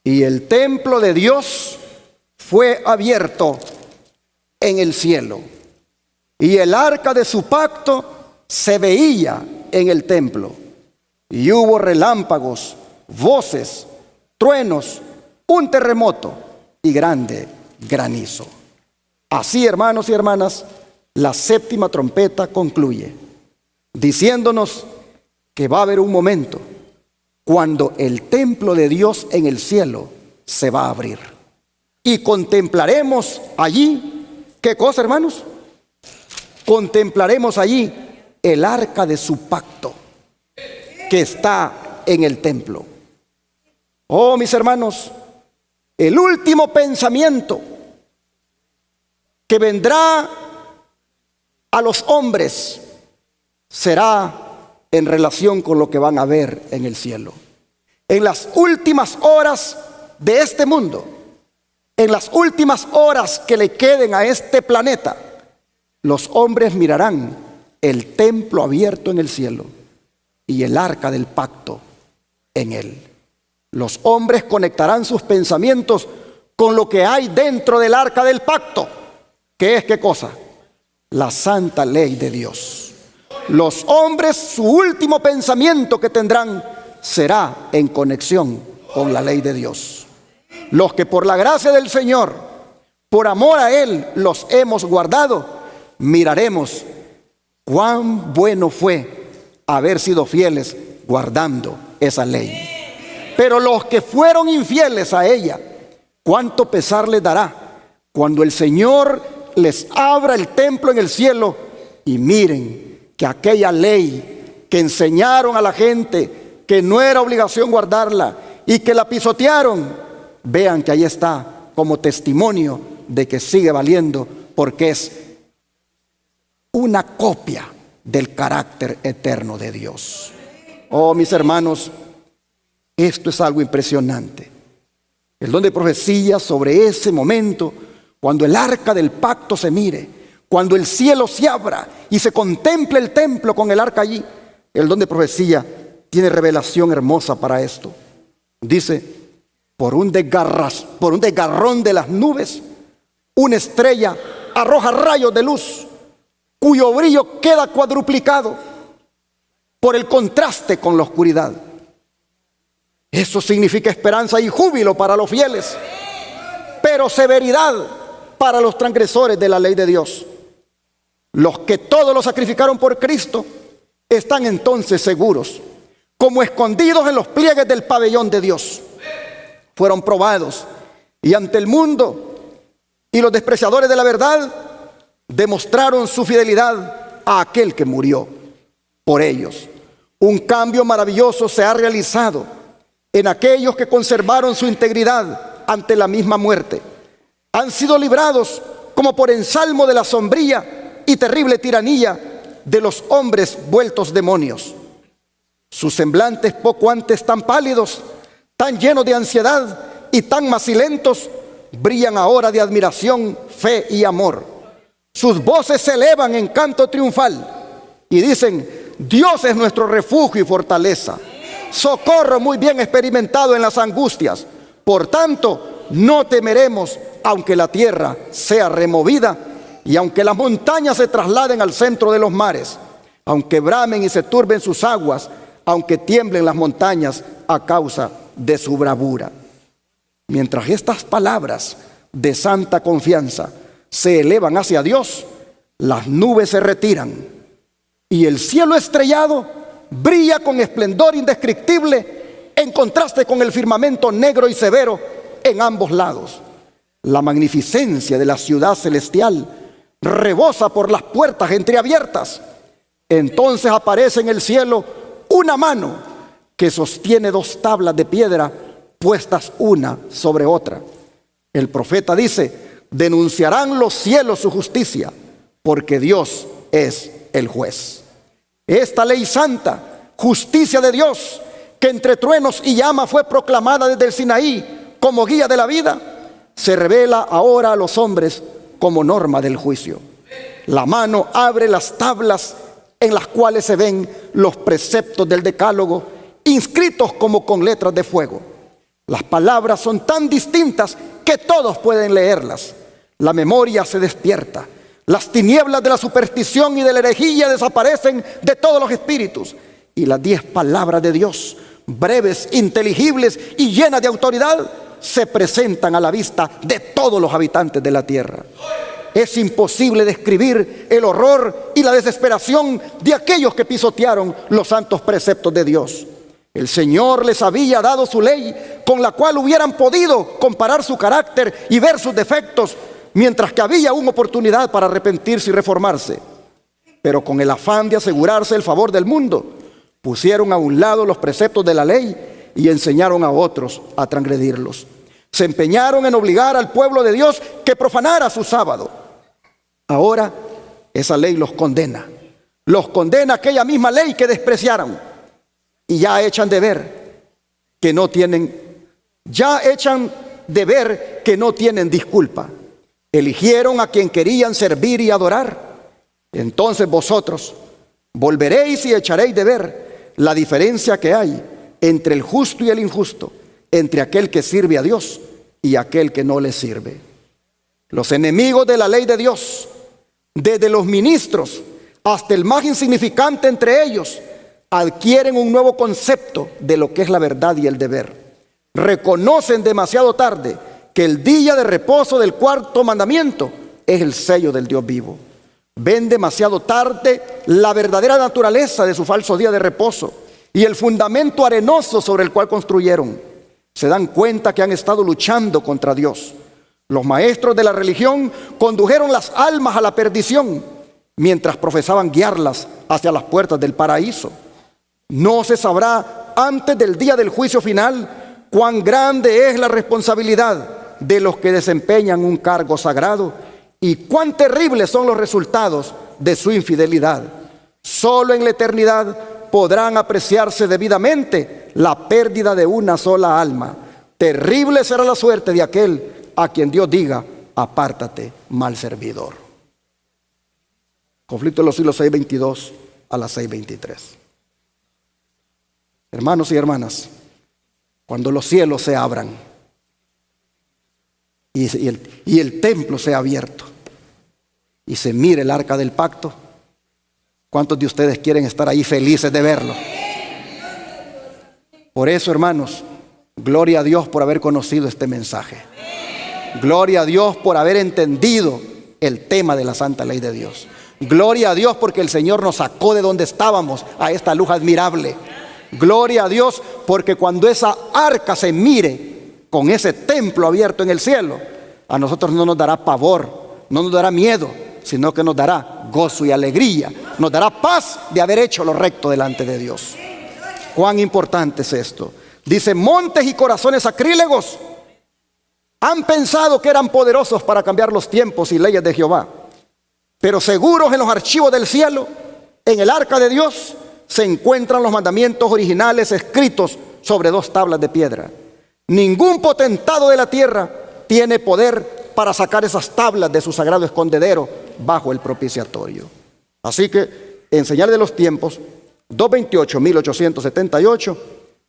Y el templo de Dios fue abierto en el cielo, y el arca de su pacto se veía en el templo, y hubo relámpagos, voces, truenos, un terremoto y grande granizo. Así, hermanos y hermanas, la séptima trompeta concluye diciéndonos que va a haber un momento cuando el templo de Dios en el cielo se va a abrir, y contemplaremos allí, ¿qué cosa, hermanos? Contemplaremos allí el arca de su pacto que está en el templo. Oh, mis hermanos, el último pensamiento que vendrá a los hombres será en relación con lo que van a ver en el cielo. En las últimas horas de este mundo, en las últimas horas que le queden a este planeta, los hombres mirarán el templo abierto en el cielo y el arca del pacto en él. Los hombres conectarán sus pensamientos con lo que hay dentro del arca del pacto, que es ¿qué cosa? La santa ley de Dios. Los hombres, su último pensamiento que tendrán será en conexión con la ley de Dios. Los que por la gracia del Señor, por amor a Él, los hemos guardado, miraremos cuán bueno fue haber sido fieles guardando esa ley. Pero los que fueron infieles a ella, cuánto pesar les dará cuando el Señor les abra el templo en el cielo y miren que aquella ley que enseñaron a la gente que no era obligación guardarla y que la pisotearon, vean que ahí está como testimonio de que sigue valiendo, porque es una copia del carácter eterno de Dios. Oh, mis hermanos, esto es algo impresionante. El don de profecía sobre ese momento, cuando el arca del pacto se mire, cuando el cielo se abra y se contemple el templo con el arca allí, el don de profecía tiene revelación hermosa para esto. Dice, por un desgarrón de las nubes, una estrella arroja rayos de luz, cuyo brillo queda cuadruplicado por el contraste con la oscuridad. Eso significa esperanza y júbilo para los fieles, pero severidad para los transgresores de la ley de Dios. Los que todos lo sacrificaron por Cristo están entonces seguros, como escondidos en los pliegues del pabellón de Dios. Fueron probados y ante el mundo y los despreciadores de la verdad demostraron su fidelidad a aquel que murió por ellos. Un cambio maravilloso se ha realizado en aquellos que conservaron su integridad ante la misma muerte. Han sido librados como por ensalmo de la sombría y terrible tiranía de los hombres vueltos demonios. Sus semblantes poco antes tan pálidos, tan llenos de ansiedad y tan macilentos, brillan ahora de admiración, fe y amor. Sus voces se elevan en canto triunfal y dicen: Dios es nuestro refugio y fortaleza, socorro muy bien experimentado en las angustias. Por tanto, no temeremos, aunque la tierra sea removida y aunque las montañas se trasladen al centro de los mares, aunque bramen y se turben sus aguas, aunque tiemblen las montañas a causa de su bravura. Mientras estas palabras de santa confianza se elevan hacia Dios, las nubes se retiran y el cielo estrellado brilla con esplendor indescriptible en contraste con el firmamento negro y severo en ambos lados. La magnificencia de la ciudad celestial rebosa por las puertas entreabiertas. Entonces aparece en el cielo una mano que sostiene dos tablas de piedra puestas una sobre otra. El profeta dice: denunciarán los cielos su justicia, porque Dios es el juez. Esta ley santa, justicia de Dios, que entre truenos y llama fue proclamada desde el Sinaí como guía de la vida, se revela ahora a los hombres como norma del juicio. La mano abre las tablas en las cuales se ven los preceptos del decálogo, inscritos como con letras de fuego. Las palabras son tan distintas que todos pueden leerlas. La memoria se despierta. Las tinieblas de la superstición y de la herejía desaparecen de todos los espíritus. Y las 10 palabras de Dios, breves, inteligibles y llenas de autoridad, se presentan a la vista de todos los habitantes de la tierra. Es imposible describir el horror y la desesperación de aquellos que pisotearon los santos preceptos de Dios. El Señor les había dado su ley, con la cual hubieran podido comparar su carácter y ver sus defectos, mientras que había una oportunidad para arrepentirse y reformarse. Pero con el afán de asegurarse el favor del mundo, pusieron a un lado los preceptos de la ley y enseñaron a otros a transgredirlos. Se empeñaron en obligar al pueblo de Dios que profanara su sábado. Ahora esa ley los condena. Los condena aquella misma ley que despreciaron. Y ya echan de ver que no tienen disculpa. Eligieron a quien querían servir y adorar. Entonces vosotros volveréis y echaréis de ver la diferencia que hay entre el justo y el injusto, entre aquel que sirve a Dios y aquel que no le sirve. Los enemigos de la ley de Dios, desde los ministros hasta el más insignificante entre ellos, adquieren un nuevo concepto de lo que es la verdad y el deber. Reconocen demasiado tarde que el día de reposo del cuarto mandamiento es el sello del Dios vivo. Ven demasiado tarde la verdadera naturaleza de su falso día de reposo y el fundamento arenoso sobre el cual construyeron. Se dan cuenta que han estado luchando contra Dios. Los maestros de la religión condujeron las almas a la perdición, mientras profesaban guiarlas hacia las puertas del paraíso. No se sabrá antes del día del juicio final cuán grande es la responsabilidad de los que desempeñan un cargo sagrado y cuán terribles son los resultados de su infidelidad. Solo en la eternidad podrán apreciarse debidamente la pérdida de una sola alma. Terrible será la suerte de aquel a quien Dios diga: apártate, mal servidor. Conflicto de los siglos 6:22 a las 6:23. Hermanos y hermanas, cuando los cielos se abran y el templo sea abierto y se mire el arca del pacto, ¿cuántos de ustedes quieren estar ahí felices de verlo? Por eso, hermanos, gloria a Dios por haber conocido este mensaje. Gloria a Dios por haber entendido el tema de la santa ley de Dios. Gloria a Dios porque el Señor nos sacó de donde estábamos a esta luz admirable. Gloria a Dios porque cuando esa arca se mire con ese templo abierto en el cielo, a nosotros no nos dará pavor, no nos dará miedo, sino que nos dará gozo y alegría, nos dará paz de haber hecho lo recto delante de Dios. Cuán importante es esto. Dice: montes y corazones sacrílegos han pensado que eran poderosos para cambiar los tiempos y leyes de Jehová, pero seguros en los archivos del cielo, en el arca de Dios, se encuentran los mandamientos originales escritos sobre 2 tablas de piedra. Ningún potentado de la tierra tiene poder para sacar esas tablas de su sagrado escondedero bajo el propiciatorio. Así que en Señal de los Tiempos 228, 1878,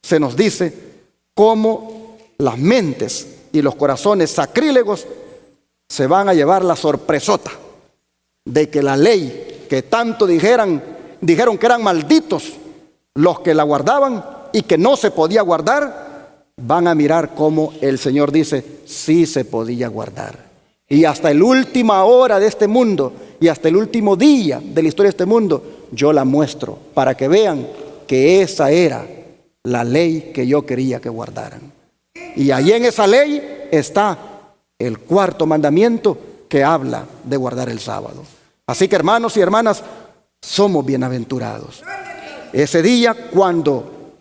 se nos dice cómo las mentes y los corazones sacrílegos se van a llevar la sorpresota de que la ley que tanto dijeron que eran malditos los que la guardaban y que no se podía guardar, van a mirar cómo el Señor dice: sí se podía guardar. Y hasta la última hora de este mundo y hasta el último día de la historia de este mundo, yo la muestro para que vean que esa era la ley que yo quería que guardaran. Y ahí en esa ley está el 4º mandamiento que habla de guardar el sábado. Así que, hermanos y hermanas, somos bienaventurados. Ese día, cuando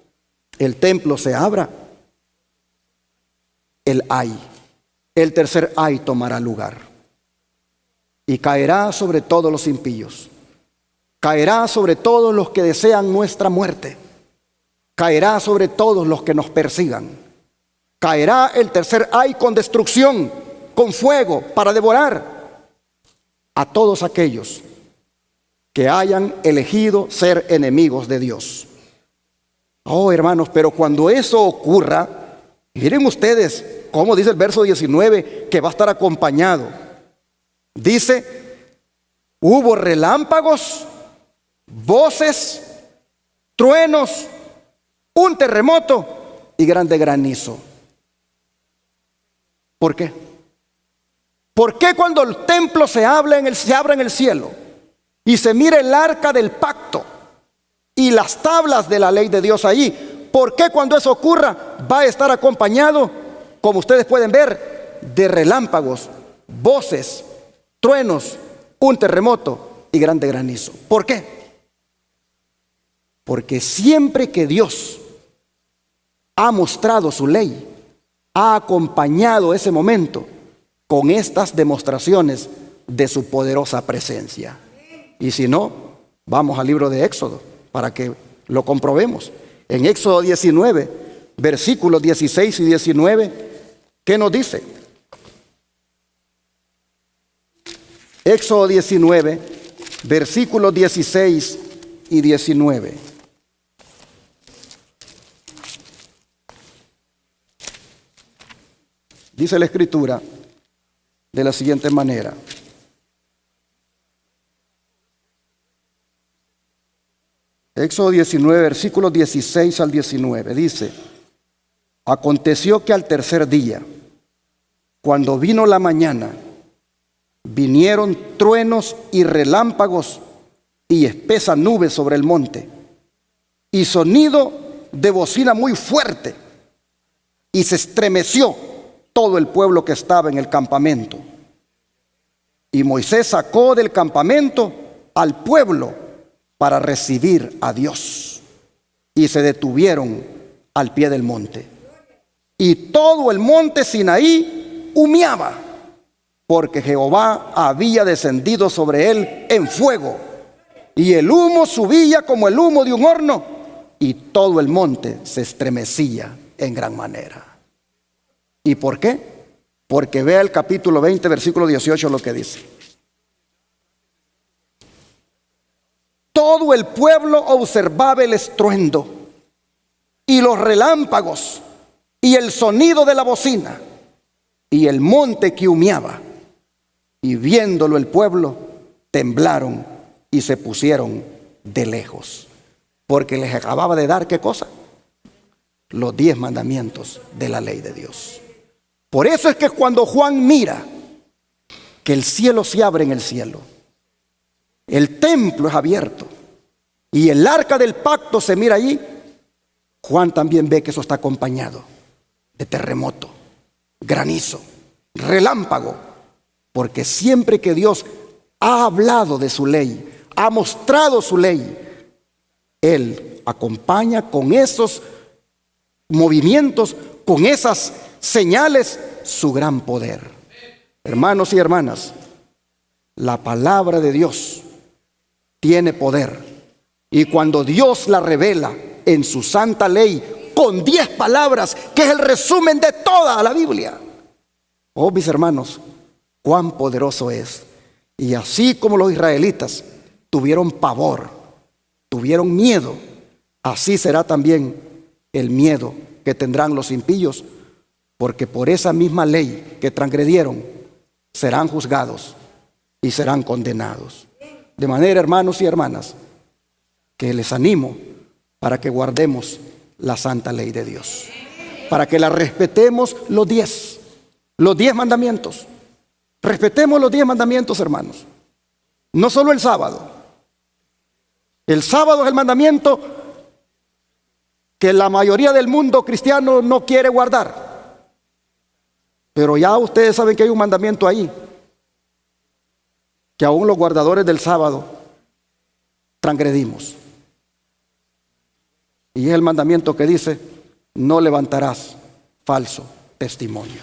el templo se abra, el tercer ay tomará lugar y caerá sobre todos los impíos, caerá sobre todos los que desean nuestra muerte, caerá sobre todos los que nos persigan, caerá el tercer ay con destrucción, con fuego para devorar a todos aquellos que hayan elegido ser enemigos de Dios. Oh, hermanos, pero cuando eso ocurra, miren ustedes cómo dice el verso 19 que va a estar acompañado. Dice: hubo relámpagos, voces, truenos, un terremoto y grande granizo. ¿Por qué? ¿Por qué cuando el templo se abra en el cielo y se mire el arca del pacto y las tablas de la ley de Dios ahí, por qué cuando eso ocurra va a estar acompañado, como ustedes pueden ver, de relámpagos, voces, truenos, un terremoto y grande granizo? ¿Por qué? Porque siempre que Dios ha mostrado su ley, ha acompañado ese momento con estas demostraciones de su poderosa presencia. Y si no, vamos al libro de Éxodo para que lo comprobemos. En Éxodo 19, versículos 16 y 19, ¿qué nos dice? Éxodo 19, versículos 16 y 19. Dice la Escritura de la siguiente manera. Éxodo 19, versículos 16 al 19, dice: aconteció que al tercer día, cuando vino la mañana, vinieron truenos y relámpagos y espesa nube sobre el monte, y sonido de bocina muy fuerte, y se estremeció todo el pueblo que estaba en el campamento. Y Moisés sacó del campamento al pueblo para recibir a Dios, y se detuvieron al pie del monte. Y todo el monte Sinaí humeaba, porque Jehová había descendido sobre él en fuego, y el humo subía como el humo de un horno, y todo el monte se estremecía en gran manera. ¿Y por qué? Porque vea el capítulo 20, versículo 18 lo que dice. Todo el pueblo observaba el estruendo y los relámpagos y el sonido de la bocina y el monte que humeaba. Y viéndolo el pueblo, temblaron y se pusieron de lejos, porque les acababa de dar, ¿qué cosa? Los 10 mandamientos de la ley de Dios. Por eso es que cuando Juan mira que el cielo se abre en el cielo, el templo es abierto y el arca del pacto se mira allí, Juan también ve que eso está acompañado de terremoto, granizo, relámpago, porque siempre que Dios ha hablado de su ley, ha mostrado su ley, Él acompaña con esos movimientos, con esas señales, su gran poder. Hermanos y hermanas, la palabra de Dios tiene poder, y cuando Dios la revela en su santa ley con 10 palabras, que es el resumen de toda la Biblia, oh mis hermanos, cuán poderoso es. Y así como los israelitas tuvieron pavor, tuvieron miedo, así será también el miedo que tendrán los impíos, porque por esa misma ley que transgredieron serán juzgados y serán condenados. De manera, hermanos y hermanas, que les animo para que guardemos la santa ley de Dios, para que la respetemos los 10 mandamientos. Respetemos los 10 mandamientos, hermanos. No solo el sábado. El sábado es el mandamiento que la mayoría del mundo cristiano no quiere guardar. Pero ya ustedes saben que hay un mandamiento ahí, que aún los guardadores del sábado transgredimos. Y es el mandamiento que dice: no levantarás falso testimonio.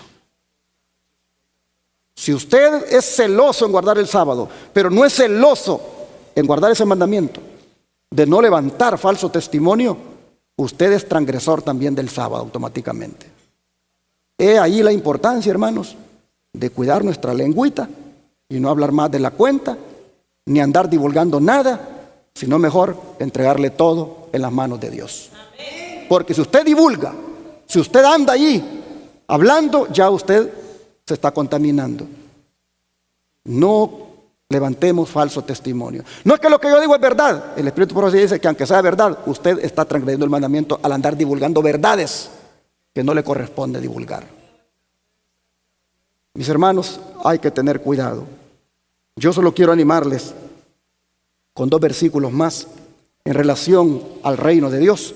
Si usted es celoso en guardar el sábado, pero no es celoso en guardar ese mandamiento de no levantar falso testimonio, usted es transgresor también del sábado automáticamente. He ahí la importancia, hermanos, de cuidar nuestra lengüita y no hablar más de la cuenta, ni andar divulgando nada, sino mejor entregarle todo en las manos de Dios. Porque si usted divulga, si usted anda allí hablando, ya usted se está contaminando. No levantemos falso testimonio. No es que lo que yo digo es verdad. El Espíritu Profético dice que aunque sea verdad, usted está transgrediendo el mandamiento al andar divulgando verdades que no le corresponde divulgar. Mis hermanos, hay que tener cuidado. Yo solo quiero animarles con 2 versículos más en relación al reino de Dios,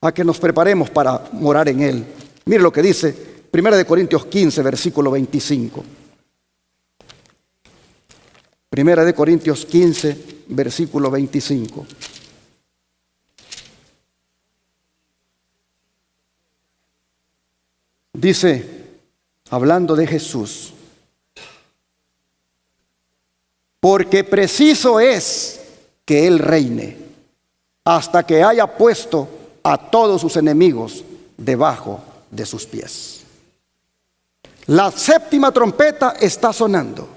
a que nos preparemos para morar en él. Mire lo que dice 1 Corintios 15, versículo 25. 1 Corintios 15, versículo 25. Dice, hablando de Jesús: porque preciso es que Él reine hasta que haya puesto a todos sus enemigos debajo de sus pies. La 7ª trompeta está sonando.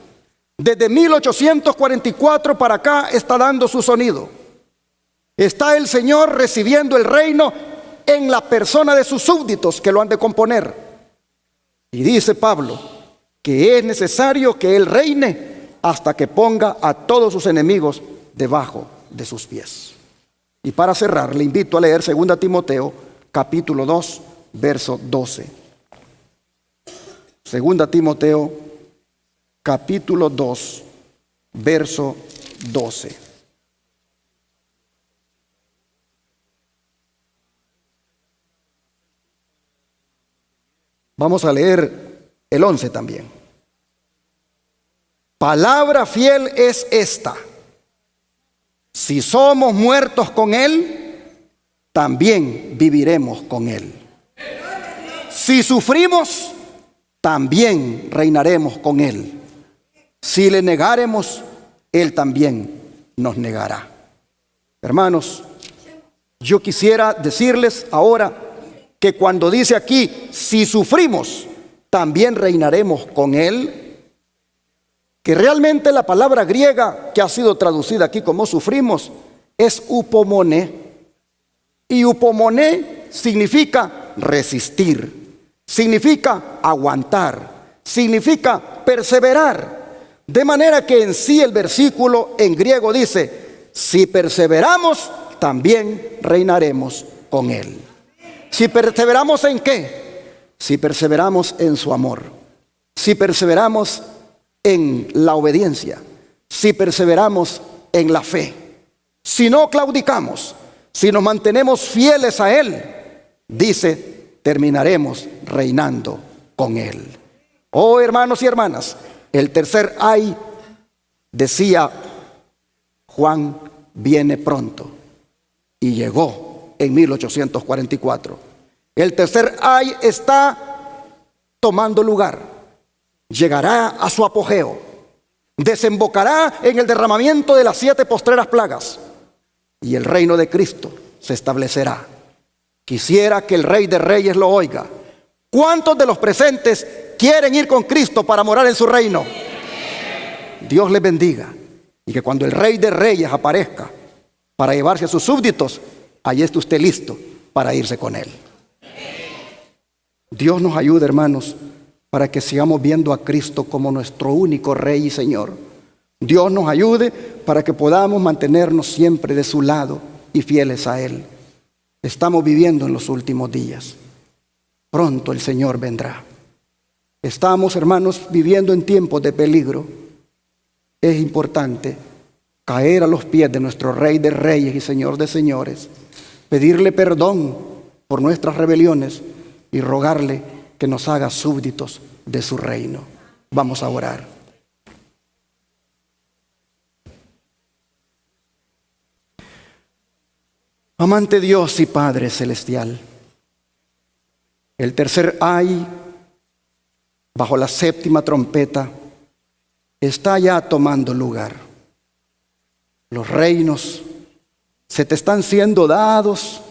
Desde 1844 para acá está dando su sonido. Está el Señor recibiendo el reino en la persona de sus súbditos que lo han de componer. Y dice Pablo que es necesario que Él reine hasta que ponga a todos sus enemigos debajo de sus pies. Y para cerrar, le invito a leer 2 Timoteo, capítulo 2, verso 12. 2 Timoteo, capítulo 2, verso 12. Vamos a leer el 11 también. Palabra fiel es esta: si somos muertos con Él, también viviremos con Él. Si sufrimos, también reinaremos con Él. Si le negaremos, Él también nos negará. Hermanos, yo quisiera decirles ahora que cuando dice aquí, si sufrimos, también reinaremos con Él, que realmente la palabra griega que ha sido traducida aquí como sufrimos es upomone. Y upomone significa resistir, significa aguantar, significa perseverar. De manera que en sí el versículo en griego dice, si perseveramos, también reinaremos con Él. Si perseveramos ¿en qué? Si perseveramos en su amor, si perseveramos en la obediencia, si perseveramos en la fe, si no claudicamos, si nos mantenemos fieles a Él, dice, terminaremos reinando con Él. Oh, hermanos y hermanas, el tercer ay, decía Juan, viene pronto, y llegó en 1844. El tercer ay está tomando lugar, llegará a su apogeo, desembocará en el derramamiento de las 7 postreras plagas, y el reino de Cristo se establecerá. Quisiera que el Rey de Reyes lo oiga. ¿Cuántos de los presentes quieren ir con Cristo para morar en su reino? Dios les bendiga, y que cuando el Rey de Reyes aparezca para llevarse a sus súbditos, allí esté usted listo para irse con Él. Dios nos ayude, hermanos, para que sigamos viendo a Cristo como nuestro único Rey y Señor. Dios nos ayude para que podamos mantenernos siempre de su lado y fieles a Él. Estamos viviendo en los últimos días. Pronto el Señor vendrá. Estamos, hermanos, viviendo en tiempos de peligro. Es importante caer a los pies de nuestro Rey de Reyes y Señor de Señores, pedirle perdón por nuestras rebeliones y rogarle que nos haga súbditos de su reino. Vamos a orar. Amante Dios y Padre Celestial, el tercer ay, bajo la 7ª trompeta, está ya tomando lugar. Los reinos se te están siendo dados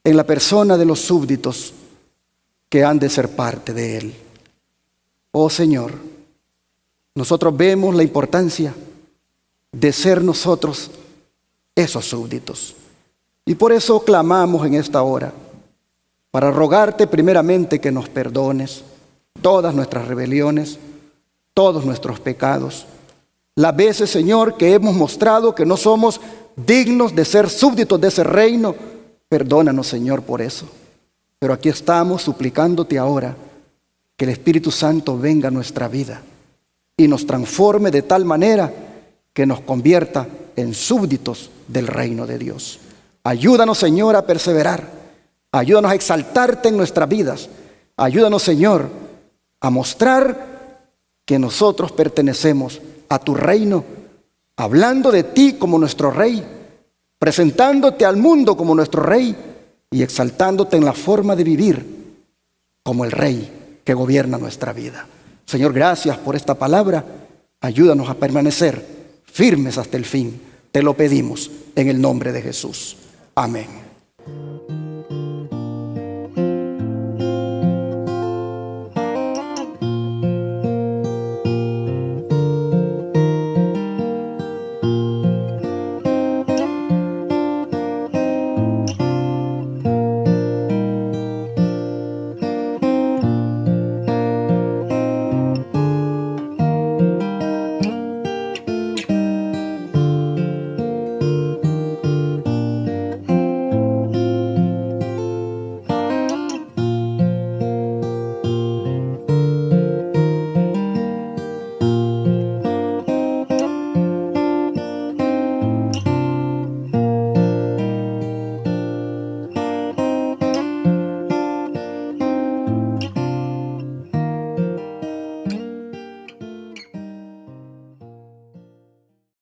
en la persona de los súbditos que han de ser parte de Él. Oh Señor, nosotros vemos la importancia de ser nosotros esos súbditos. Y por eso clamamos en esta hora, para rogarte primeramente que nos perdones todas nuestras rebeliones, todos nuestros pecados. Las veces, Señor, que hemos mostrado que no somos dignos de ser súbditos de ese reino, perdónanos, Señor, por eso. Pero aquí estamos suplicándote ahora que el Espíritu Santo venga a nuestra vida y nos transforme de tal manera que nos convierta en súbditos del reino de Dios. Ayúdanos, Señor, a perseverar. Ayúdanos a exaltarte en nuestras vidas. Ayúdanos, Señor, a mostrar que nosotros pertenecemos a tu reino, hablando de ti como nuestro Rey, presentándote al mundo como nuestro Rey y exaltándote en la forma de vivir como el Rey que gobierna nuestra vida. Señor, gracias por esta palabra. Ayúdanos a permanecer firmes hasta el fin. Te lo pedimos en el nombre de Jesús. Amén.